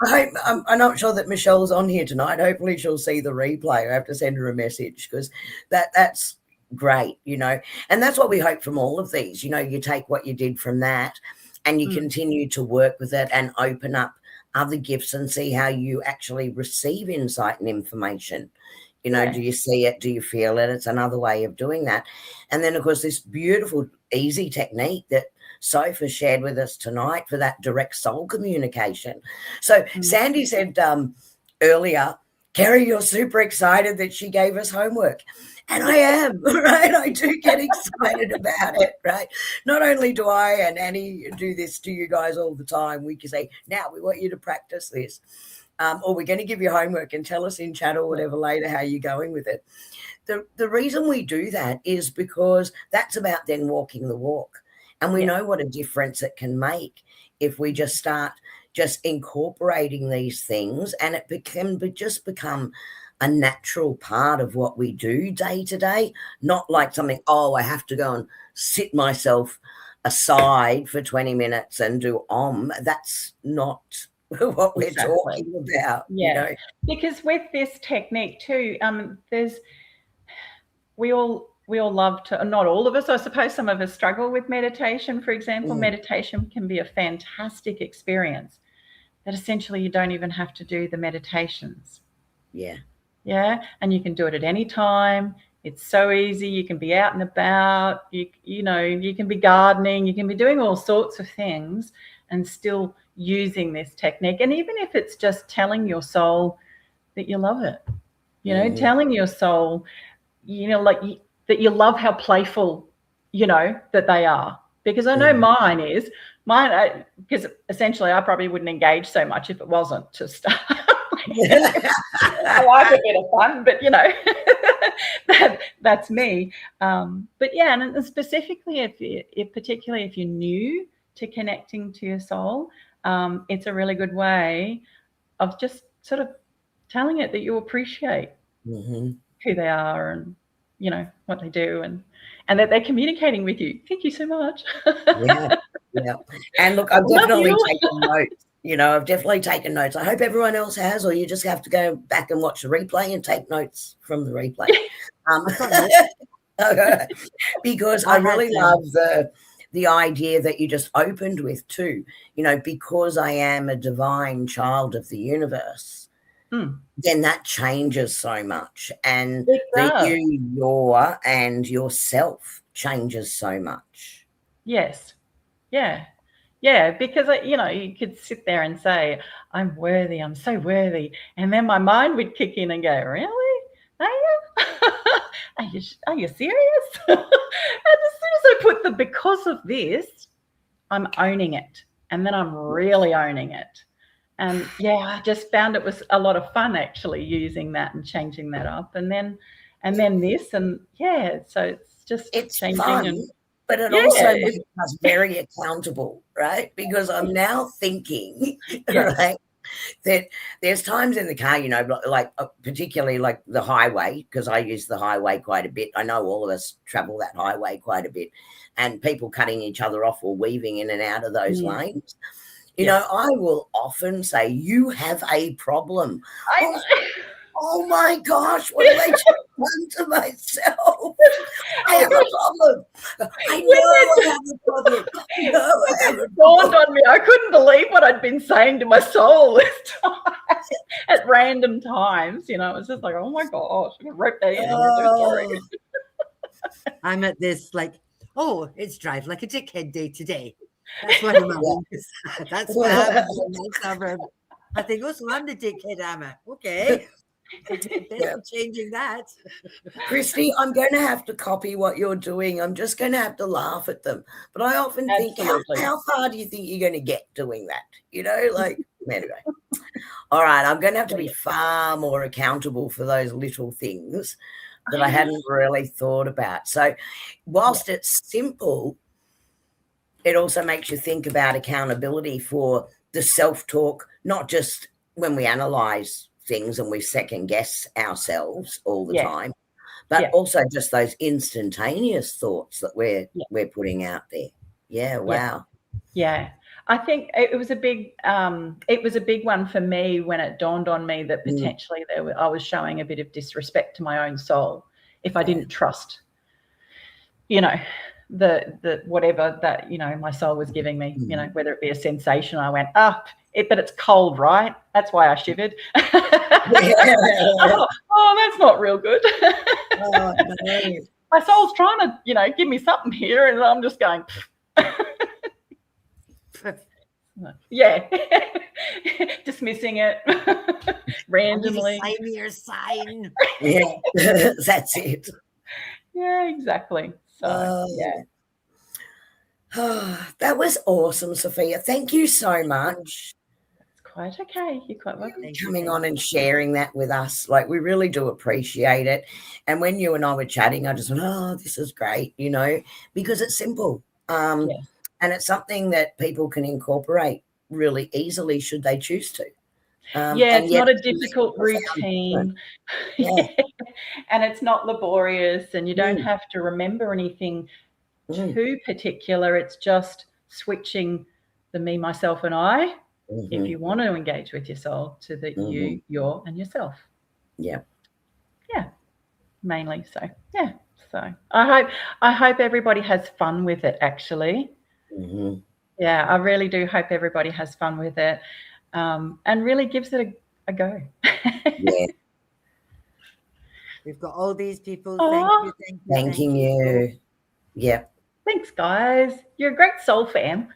I'm not sure that Michelle's on here tonight. Hopefully she'll see the replay. I have to send her a message, because that's great, you know. And that's what we hope from all of these. You know, you take what you did from that and you continue to work with it and open up other gifts and see how you actually receive insight and information. You know, do you see it? Do you feel it? It's another way of doing that. And then, of course, this beautiful, easy technique that Sophia shared with us tonight for that direct soul communication. So Sandy said earlier, Kerrie, you're super excited that she gave us homework. And I am, right? I do get excited about it, right? Not only do I and Annie do this to you guys all the time, we can say, now we want you to practice this. Or we're going to give you homework and tell us in chat or whatever later how you're going with it. The reason we do that is because that's about then walking the walk. And we know what a difference it can make if we just start just incorporating these things, and it can just become a natural part of what we do day to day, not like something, I have to go and sit myself aside for 20 minutes and do That's not what we're talking about. Yeah, you know? Because with this technique too, we all we all love to, not all of us, I suppose some of us struggle with meditation, for example. Meditation can be a fantastic experience that essentially you don't even have to do the meditations. Yeah. Yeah. And you can do it at any time. It's so easy. You can be out and about, you know, you can be gardening, you can be doing all sorts of things and still using this technique. And even if it's just telling your soul that you love it, you know, telling your soul, you know, like that you love how playful, you know, that they are. Because I know mine, because essentially I probably wouldn't engage so much if it wasn't to start. I like a bit of fun, but you know, that's me. But yeah, and specifically particularly if you're new to connecting to your soul, it's a really good way of just sort of telling it that you appreciate who they are and, you know, what they do and that they're communicating with you. Thank you so much. Yeah. And look, I've definitely taken notes. You know, I've definitely taken notes. I hope everyone else has, or you just have to go back and watch the replay and take notes from the replay. Because I really love the idea that you just opened with too, you know, because I am a divine child of the universe, then that changes so much. And the your and yourself changes so much. Yes. Yeah. Yeah, because, you know, you could sit there and say, I'm worthy, I'm so worthy. And then my mind would kick in and go, really? Are you? Are you serious? And as soon as I put the because of this, I'm owning it. And then I'm really owning it. And yeah, I just found it was a lot of fun actually using that and changing that up. And then this, and yeah, so it's changing fun. But it also makes us very accountable, right? Because I'm now thinking, right, that there's times in the car, you know, like particularly like the highway, because I use the highway quite a bit. I know all of us travel that highway quite a bit, and people cutting each other off or weaving in and out of those lanes. You know, I will often say, you have a problem. Oh my gosh, what have I just done to myself? I have a problem. I know I have a problem. It dawned on me. I couldn't believe what I'd been saying to my soul this time at random times. You know, it was just like, oh my gosh, I wrote that in. I'm so sorry. I'm at this like, oh, it's drive like a dickhead day today. That's what I'm at. That's what happens in my suburb. I think, oh, so I'm the dickhead, am I? Okay. Changing that. Christy, I'm going to have to copy what you're doing. I'm just going to have to laugh at them. But I often think, how far do you think you're going to get doing that? You know, like, anyway. All right, I'm going to have to be far more accountable for those little things that I hadn't really thought about. So whilst it's simple, it also makes you think about accountability for the self-talk, not just when we analyse things and we second guess ourselves all the time, but also just those instantaneous thoughts that we're putting out there. Yeah, wow. Yeah. I think it was a big one for me when it dawned on me that potentially I was showing a bit of disrespect to my own soul if I didn't trust, you know, the whatever that, you know, my soul was giving me, you know, whether it be a sensation. I went, but it's cold, right? That's why I shivered. Oh, that's not real good. No. My soul's trying to, you know, give me something here, and I'm just going, dismissing it randomly. Sign me your sign. Yeah, that's it. Yeah, exactly. So, that was awesome, Sophia. Thank you so much. It's quite okay. You're quite welcome. Coming on and sharing that with us. Like, we really do appreciate it. And when you and I were chatting, I just went, oh, this is great, you know, because it's simple. And it's something that people can incorporate really easily should they choose to. It's not a difficult routine. And it's not laborious, and you don't have to remember anything too particular. It's just switching the me, myself, and I, if you want to engage with your soul, to the you, your, and yourself. Yeah. Yeah. Mainly. So, So I hope everybody has fun with it, actually. Mm-hmm. Yeah, I really do hope everybody has fun with it, and really gives it a go. Yeah. We've got all these people. Aw. Thanking you. Yeah. Thanks, guys. You're a great soul fam.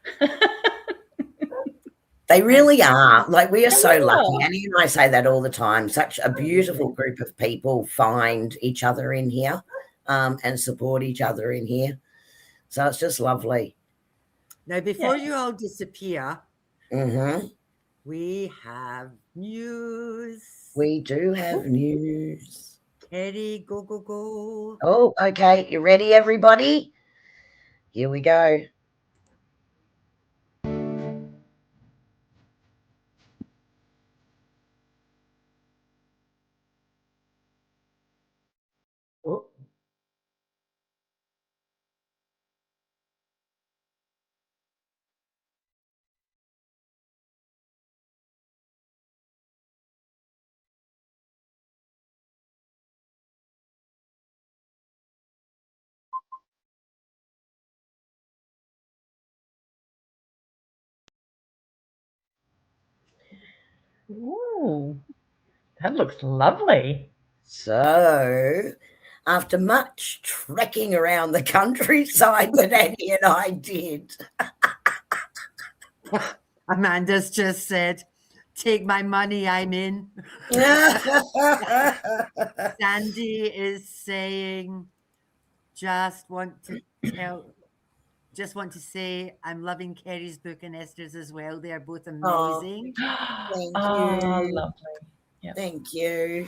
They really are. Like, we are They so lucky. are. Annie and I say that all the time. Such a beautiful group of people find each other in here, and support each other in here. So it's just lovely. Now, before you all disappear, Mm-hmm. we have news. We do have news. Kerrie, go, go, go. Oh, okay. You ready, everybody? Here we go. Oh. Ooh, that looks lovely. So, after much trekking around the countryside that Annie and I did, Amanda's just said, take my money, I'm in. Sandy is saying, just want to say I'm loving Kerrie's book and Esther's as well. They are both amazing. Thank Oh, you. lovely. Yep. Thank you.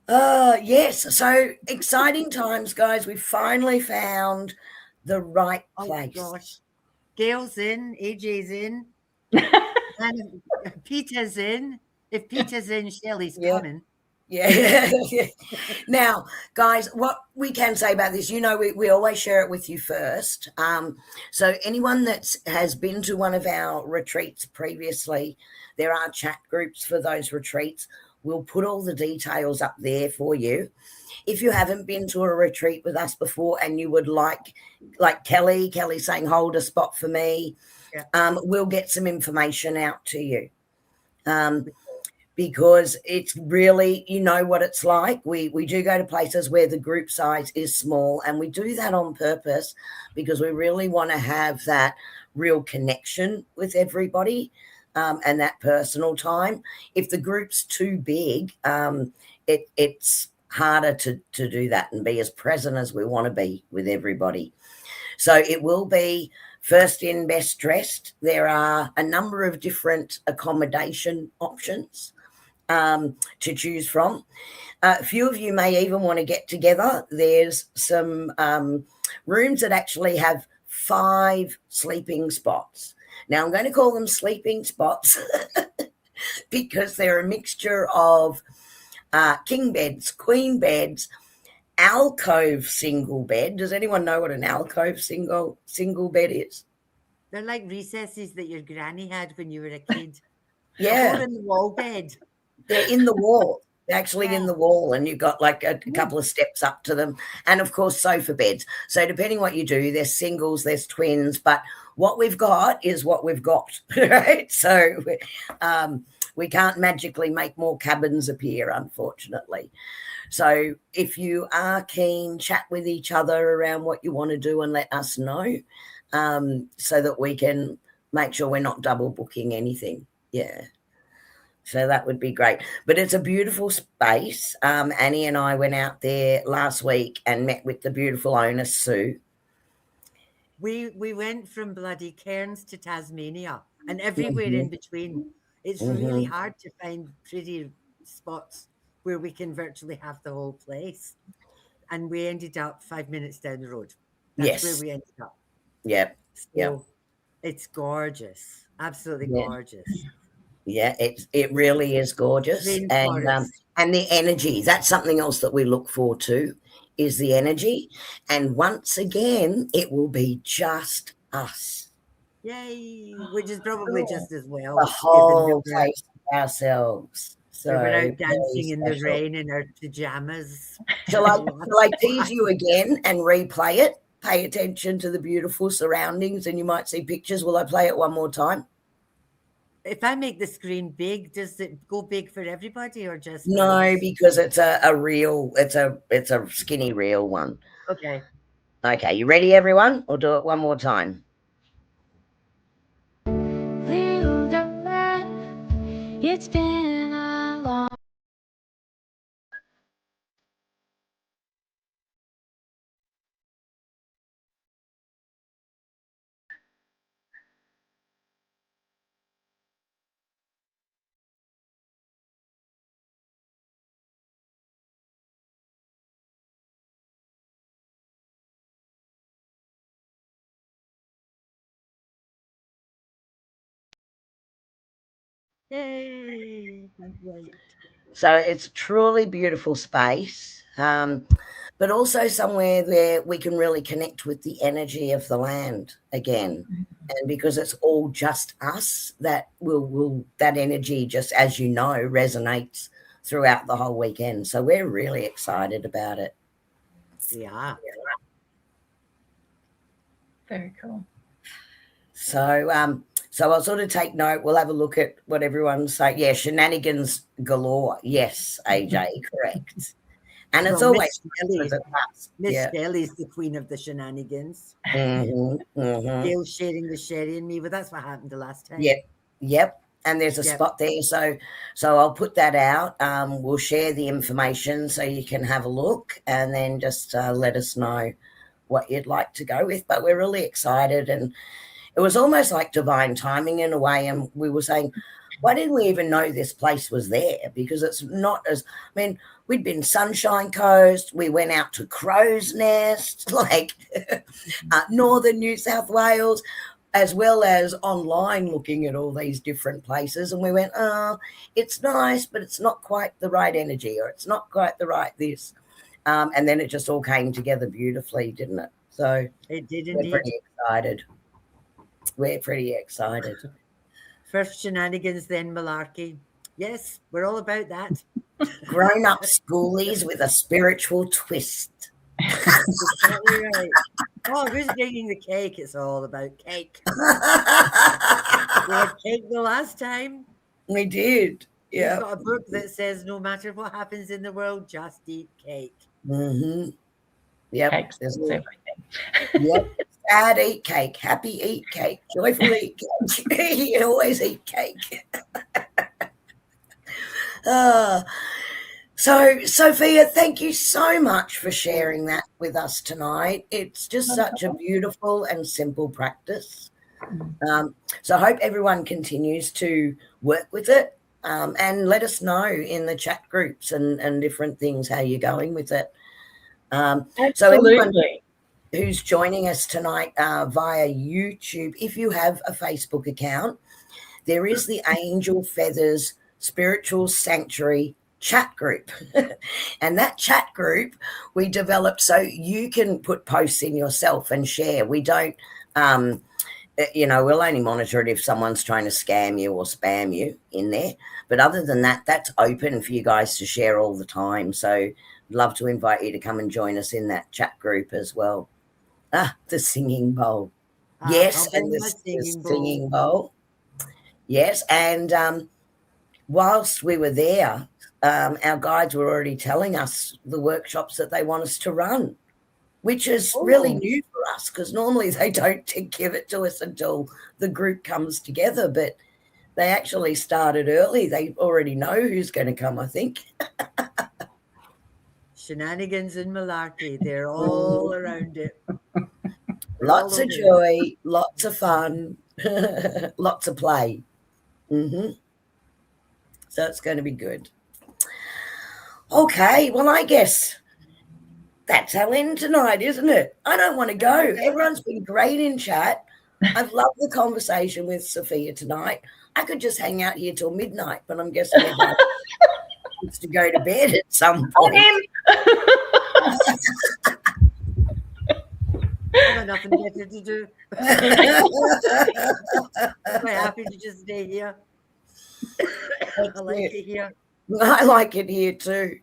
Yes. So exciting times, guys. We finally found the right place. Oh gosh. Gail's in, AJ's in, and Peter's in. If Peter's in, Shelley's coming. Yeah. Now, guys, what we can say about this, we always share it with you first. So anyone that has been to one of our retreats previously, there are chat groups for those retreats. We'll put all the details up there for you. If you haven't been to a retreat with us before and you would like Kelly saying, hold a spot for me, we'll get some information out to you. Because it's really, what it's like. We do go to places where the group size is small, and we do that on purpose because we really want to have that real connection with everybody, and that personal time. If the group's too big, it's harder to do that and be as present as we want to be with everybody. So it will be first in, best dressed. There are a number of different accommodation options to choose from. A few of you may even want to get together. There's some rooms that actually have 5 sleeping spots. Now, I'm going to call them sleeping spots because they're a mixture of king beds, queen beds, alcove single bed. Does anyone know what an alcove single bed is? They're like recesses that your granny had when you were a kid. Yeah. Or in the wall bed. They're in the wall. They're actually in the wall, and you've got like a couple of steps up to them. And, of course, sofa beds. So depending what you do, there's singles, there's twins. But what we've got is what we've got, right? So we can't magically make more cabins appear, unfortunately. So if you are keen, chat with each other around what you want to do and let us know, so that we can make sure we're not double booking anything. Yeah. So that would be great. But it's a beautiful space. Annie and I went out there last week and met with the beautiful owner, Sue. We went from bloody Cairns to Tasmania and everywhere in between. It's really hard to find pretty spots where we can virtually have the whole place. And we ended up 5 minutes down the road. That's where we ended up. Yep. So it's gorgeous. Absolutely gorgeous. Yeah, it really is gorgeous. And the energy, that's something else that we look for too, is the energy. And once again, it will be just us. Yay, which is probably just as well. The whole place ourselves. We were So out dancing in the special. rain in our pajamas. Shall I tease you again and replay it? Pay attention to the beautiful surroundings, and you might see pictures. Will I play it one more time? If I make the screen big, does it go big for everybody or just for No, us? because it's a reel. It's a skinny reel one. Okay. Okay, you ready, everyone? We'll do it one more time. It's been a long Yay. Right. So it's a truly beautiful space, but also somewhere where we can really connect with the energy of the land again. And because it's all just us, that will that energy, just as you know, resonates throughout the whole weekend. So we're really excited about it. Yeah. Very cool. So so I'll sort of take note. We'll have a look at what everyone's saying. Yeah, shenanigans galore. Yes, AJ, correct. And it's Well, always Miss Shelley's the queen of the shenanigans. Gail sharing the sherry and me, but that's what happened the last time. Yep. And there's a spot there. So I'll put that out. We'll share the information so you can have a look and then just let us know what you'd like to go with. But we're really excited, and it was almost like divine timing in a way. And we were saying, why didn't we even know this place was there? Because it's not as, I mean, we'd been Sunshine Coast. We went out to Crow's Nest, like northern New South Wales, as well as online looking at all these different places. And we went, oh, it's nice, but it's not quite the right energy, or it's not quite the right this. And then it just all came together beautifully, didn't it? So it did indeed. We're pretty excited. First shenanigans, then malarkey. Yes, we're all about that. Grown-up schoolies with a spiritual twist. Exactly right. Oh, who's bringing the cake? It's all about cake. We had cake the last time. We did. Yeah. We've got a book that says no matter what happens in the world, just eat cake. Mm-hmm. Yep. Cake's everything. Yep. Sad eat cake, happy eat cake, joyful eat cake. You always eat cake. So, Sophia, thank you so much for sharing that with us tonight. It's just such a beautiful and simple practice. So I hope everyone continues to work with it, and let us know in the chat groups and different things how you're going with it. So everyone who's joining us tonight via YouTube, if you have a Facebook account, there is the Angel Feathers Spiritual Sanctuary chat group. And that chat group we developed so you can put posts in yourself and share. We don't, we'll only monitor it if someone's trying to scam you or spam you in there. But other than that, that's open for you guys to share all the time. So I'd love to invite you to come and join us in that chat group as well. The singing bowl. Yes, and the singing bowl. Yes, and whilst we were there, our guides were already telling us the workshops that they want us to run, which is really new for us because normally they don't give it to us until the group comes together. But they actually started early. They already know who's going to come, I think. Shenanigans and malarkey, they're all around it. Lots of joy, lots of fun, lots of play. So it's going to be good. Okay, well, I guess that's our end tonight, isn't it? I don't want to go. Everyone's been great in chat. I've loved the conversation with Sophia tonight. I could just hang out here till midnight, but I'm guessing everyone needs to go to bed at some point. I got nothing better to do. I'm quite happy to just stay here. I like it here. I like it here too.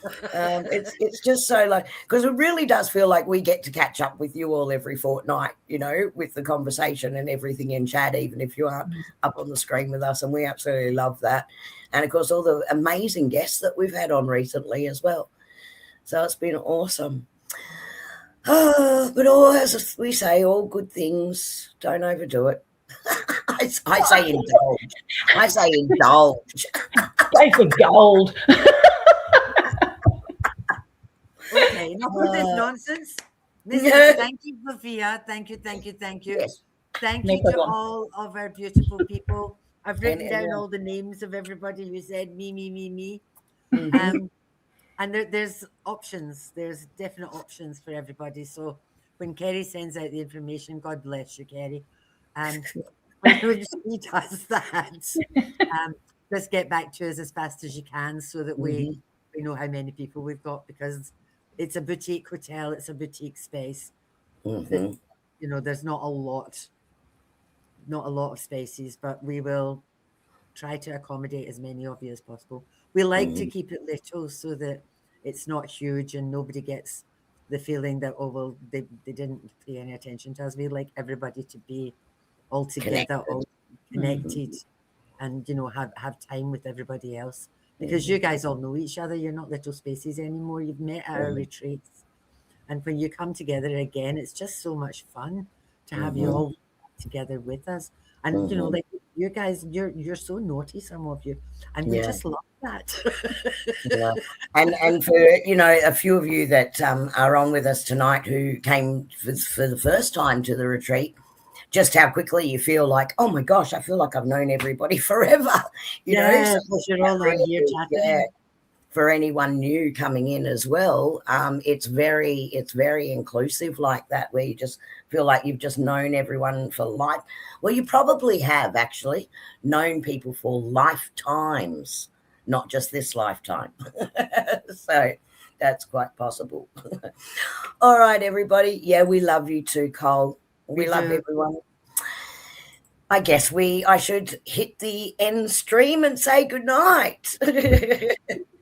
It's just so like, because it really does feel like we get to catch up with you all every fortnight, you know, with the conversation and everything in chat, even if you aren't up on the screen with us, and we absolutely love that. And of course, all the amazing guests that we've had on recently as well. So it's been awesome. But all, as we say, all good things, don't overdo it. I say indulge. I say indulge. Go for gold. Okay, enough of this nonsense. Listen, thank you, Sophia. Thank you. Yes. Thank No you to problem. all of our beautiful people. I've written down all the names of everybody who said me. Mhm. And there's options. There's definite options for everybody. So when Kerrie sends out the information, God bless you, Kerrie. And when she does that, just get back to us as fast as you can so that we know how many people we've got, because it's a boutique hotel. It's a boutique space. That, you know, there's not a lot of spaces, but we will try to accommodate as many of you as possible. We like to keep it little so that it's not huge and nobody gets the feeling that, oh, well, they didn't pay any attention to us. We like everybody to be all together, all connected, and, you know, have time with everybody else, because you guys all know each other. You're not little spaces anymore. You've met at our retreats, and when you come together again, it's just so much fun to have you all together with us. And you know, like you guys, you're so naughty, some of you, and we just love that. Yeah. And for, you know, a few of you that are on with us tonight who came for the first time to the retreat, just how quickly you feel like, oh my gosh, I feel like I've known everybody forever. You know, so because you're all on here chatting. yeah, for anyone new coming in as well, it's very inclusive like that, where you just feel like you've just known everyone for life. Well, you probably have actually known people for lifetimes, not just this lifetime. So that's quite possible. All right, everybody. Yeah, we love you too, Cole. We love everyone. I guess I should hit the end stream and say goodnight.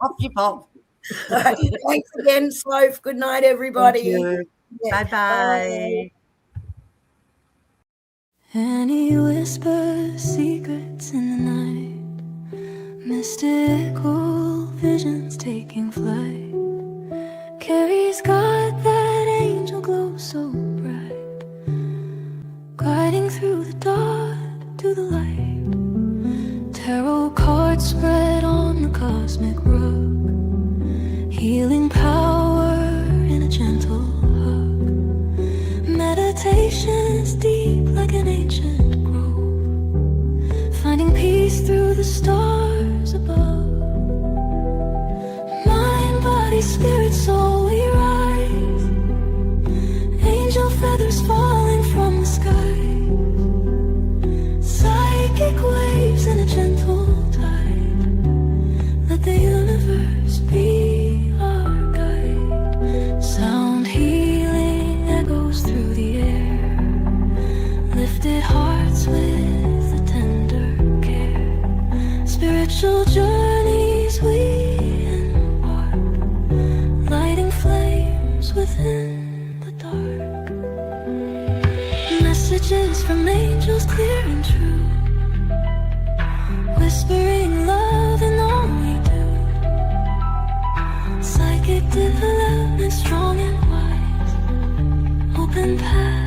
Off you pop. Thanks again, Soph. Good night, everybody. Yeah. Bye-bye. Annie whispers secrets in the night, mystical visions taking flight. Kerrie's got that angel glow so bright, guiding through the dark to the light. Tarot cards spread on the cosmic rug, healing power in a gentle hug. Meditations deep like an ancient grove, finding peace through the stars above. Mind, body, spirit, soul, we rise, angel feathers falling from the sky, psychic waves in a gentle tide. Let the universe be our guide. Sound healing echoes through the air, lifted hearts with a tender care. Spiritual journeys we embark, lighting flames within the dark. Messages from angels clear and true, whispering love in all we do. Psychic development strong and wise, open path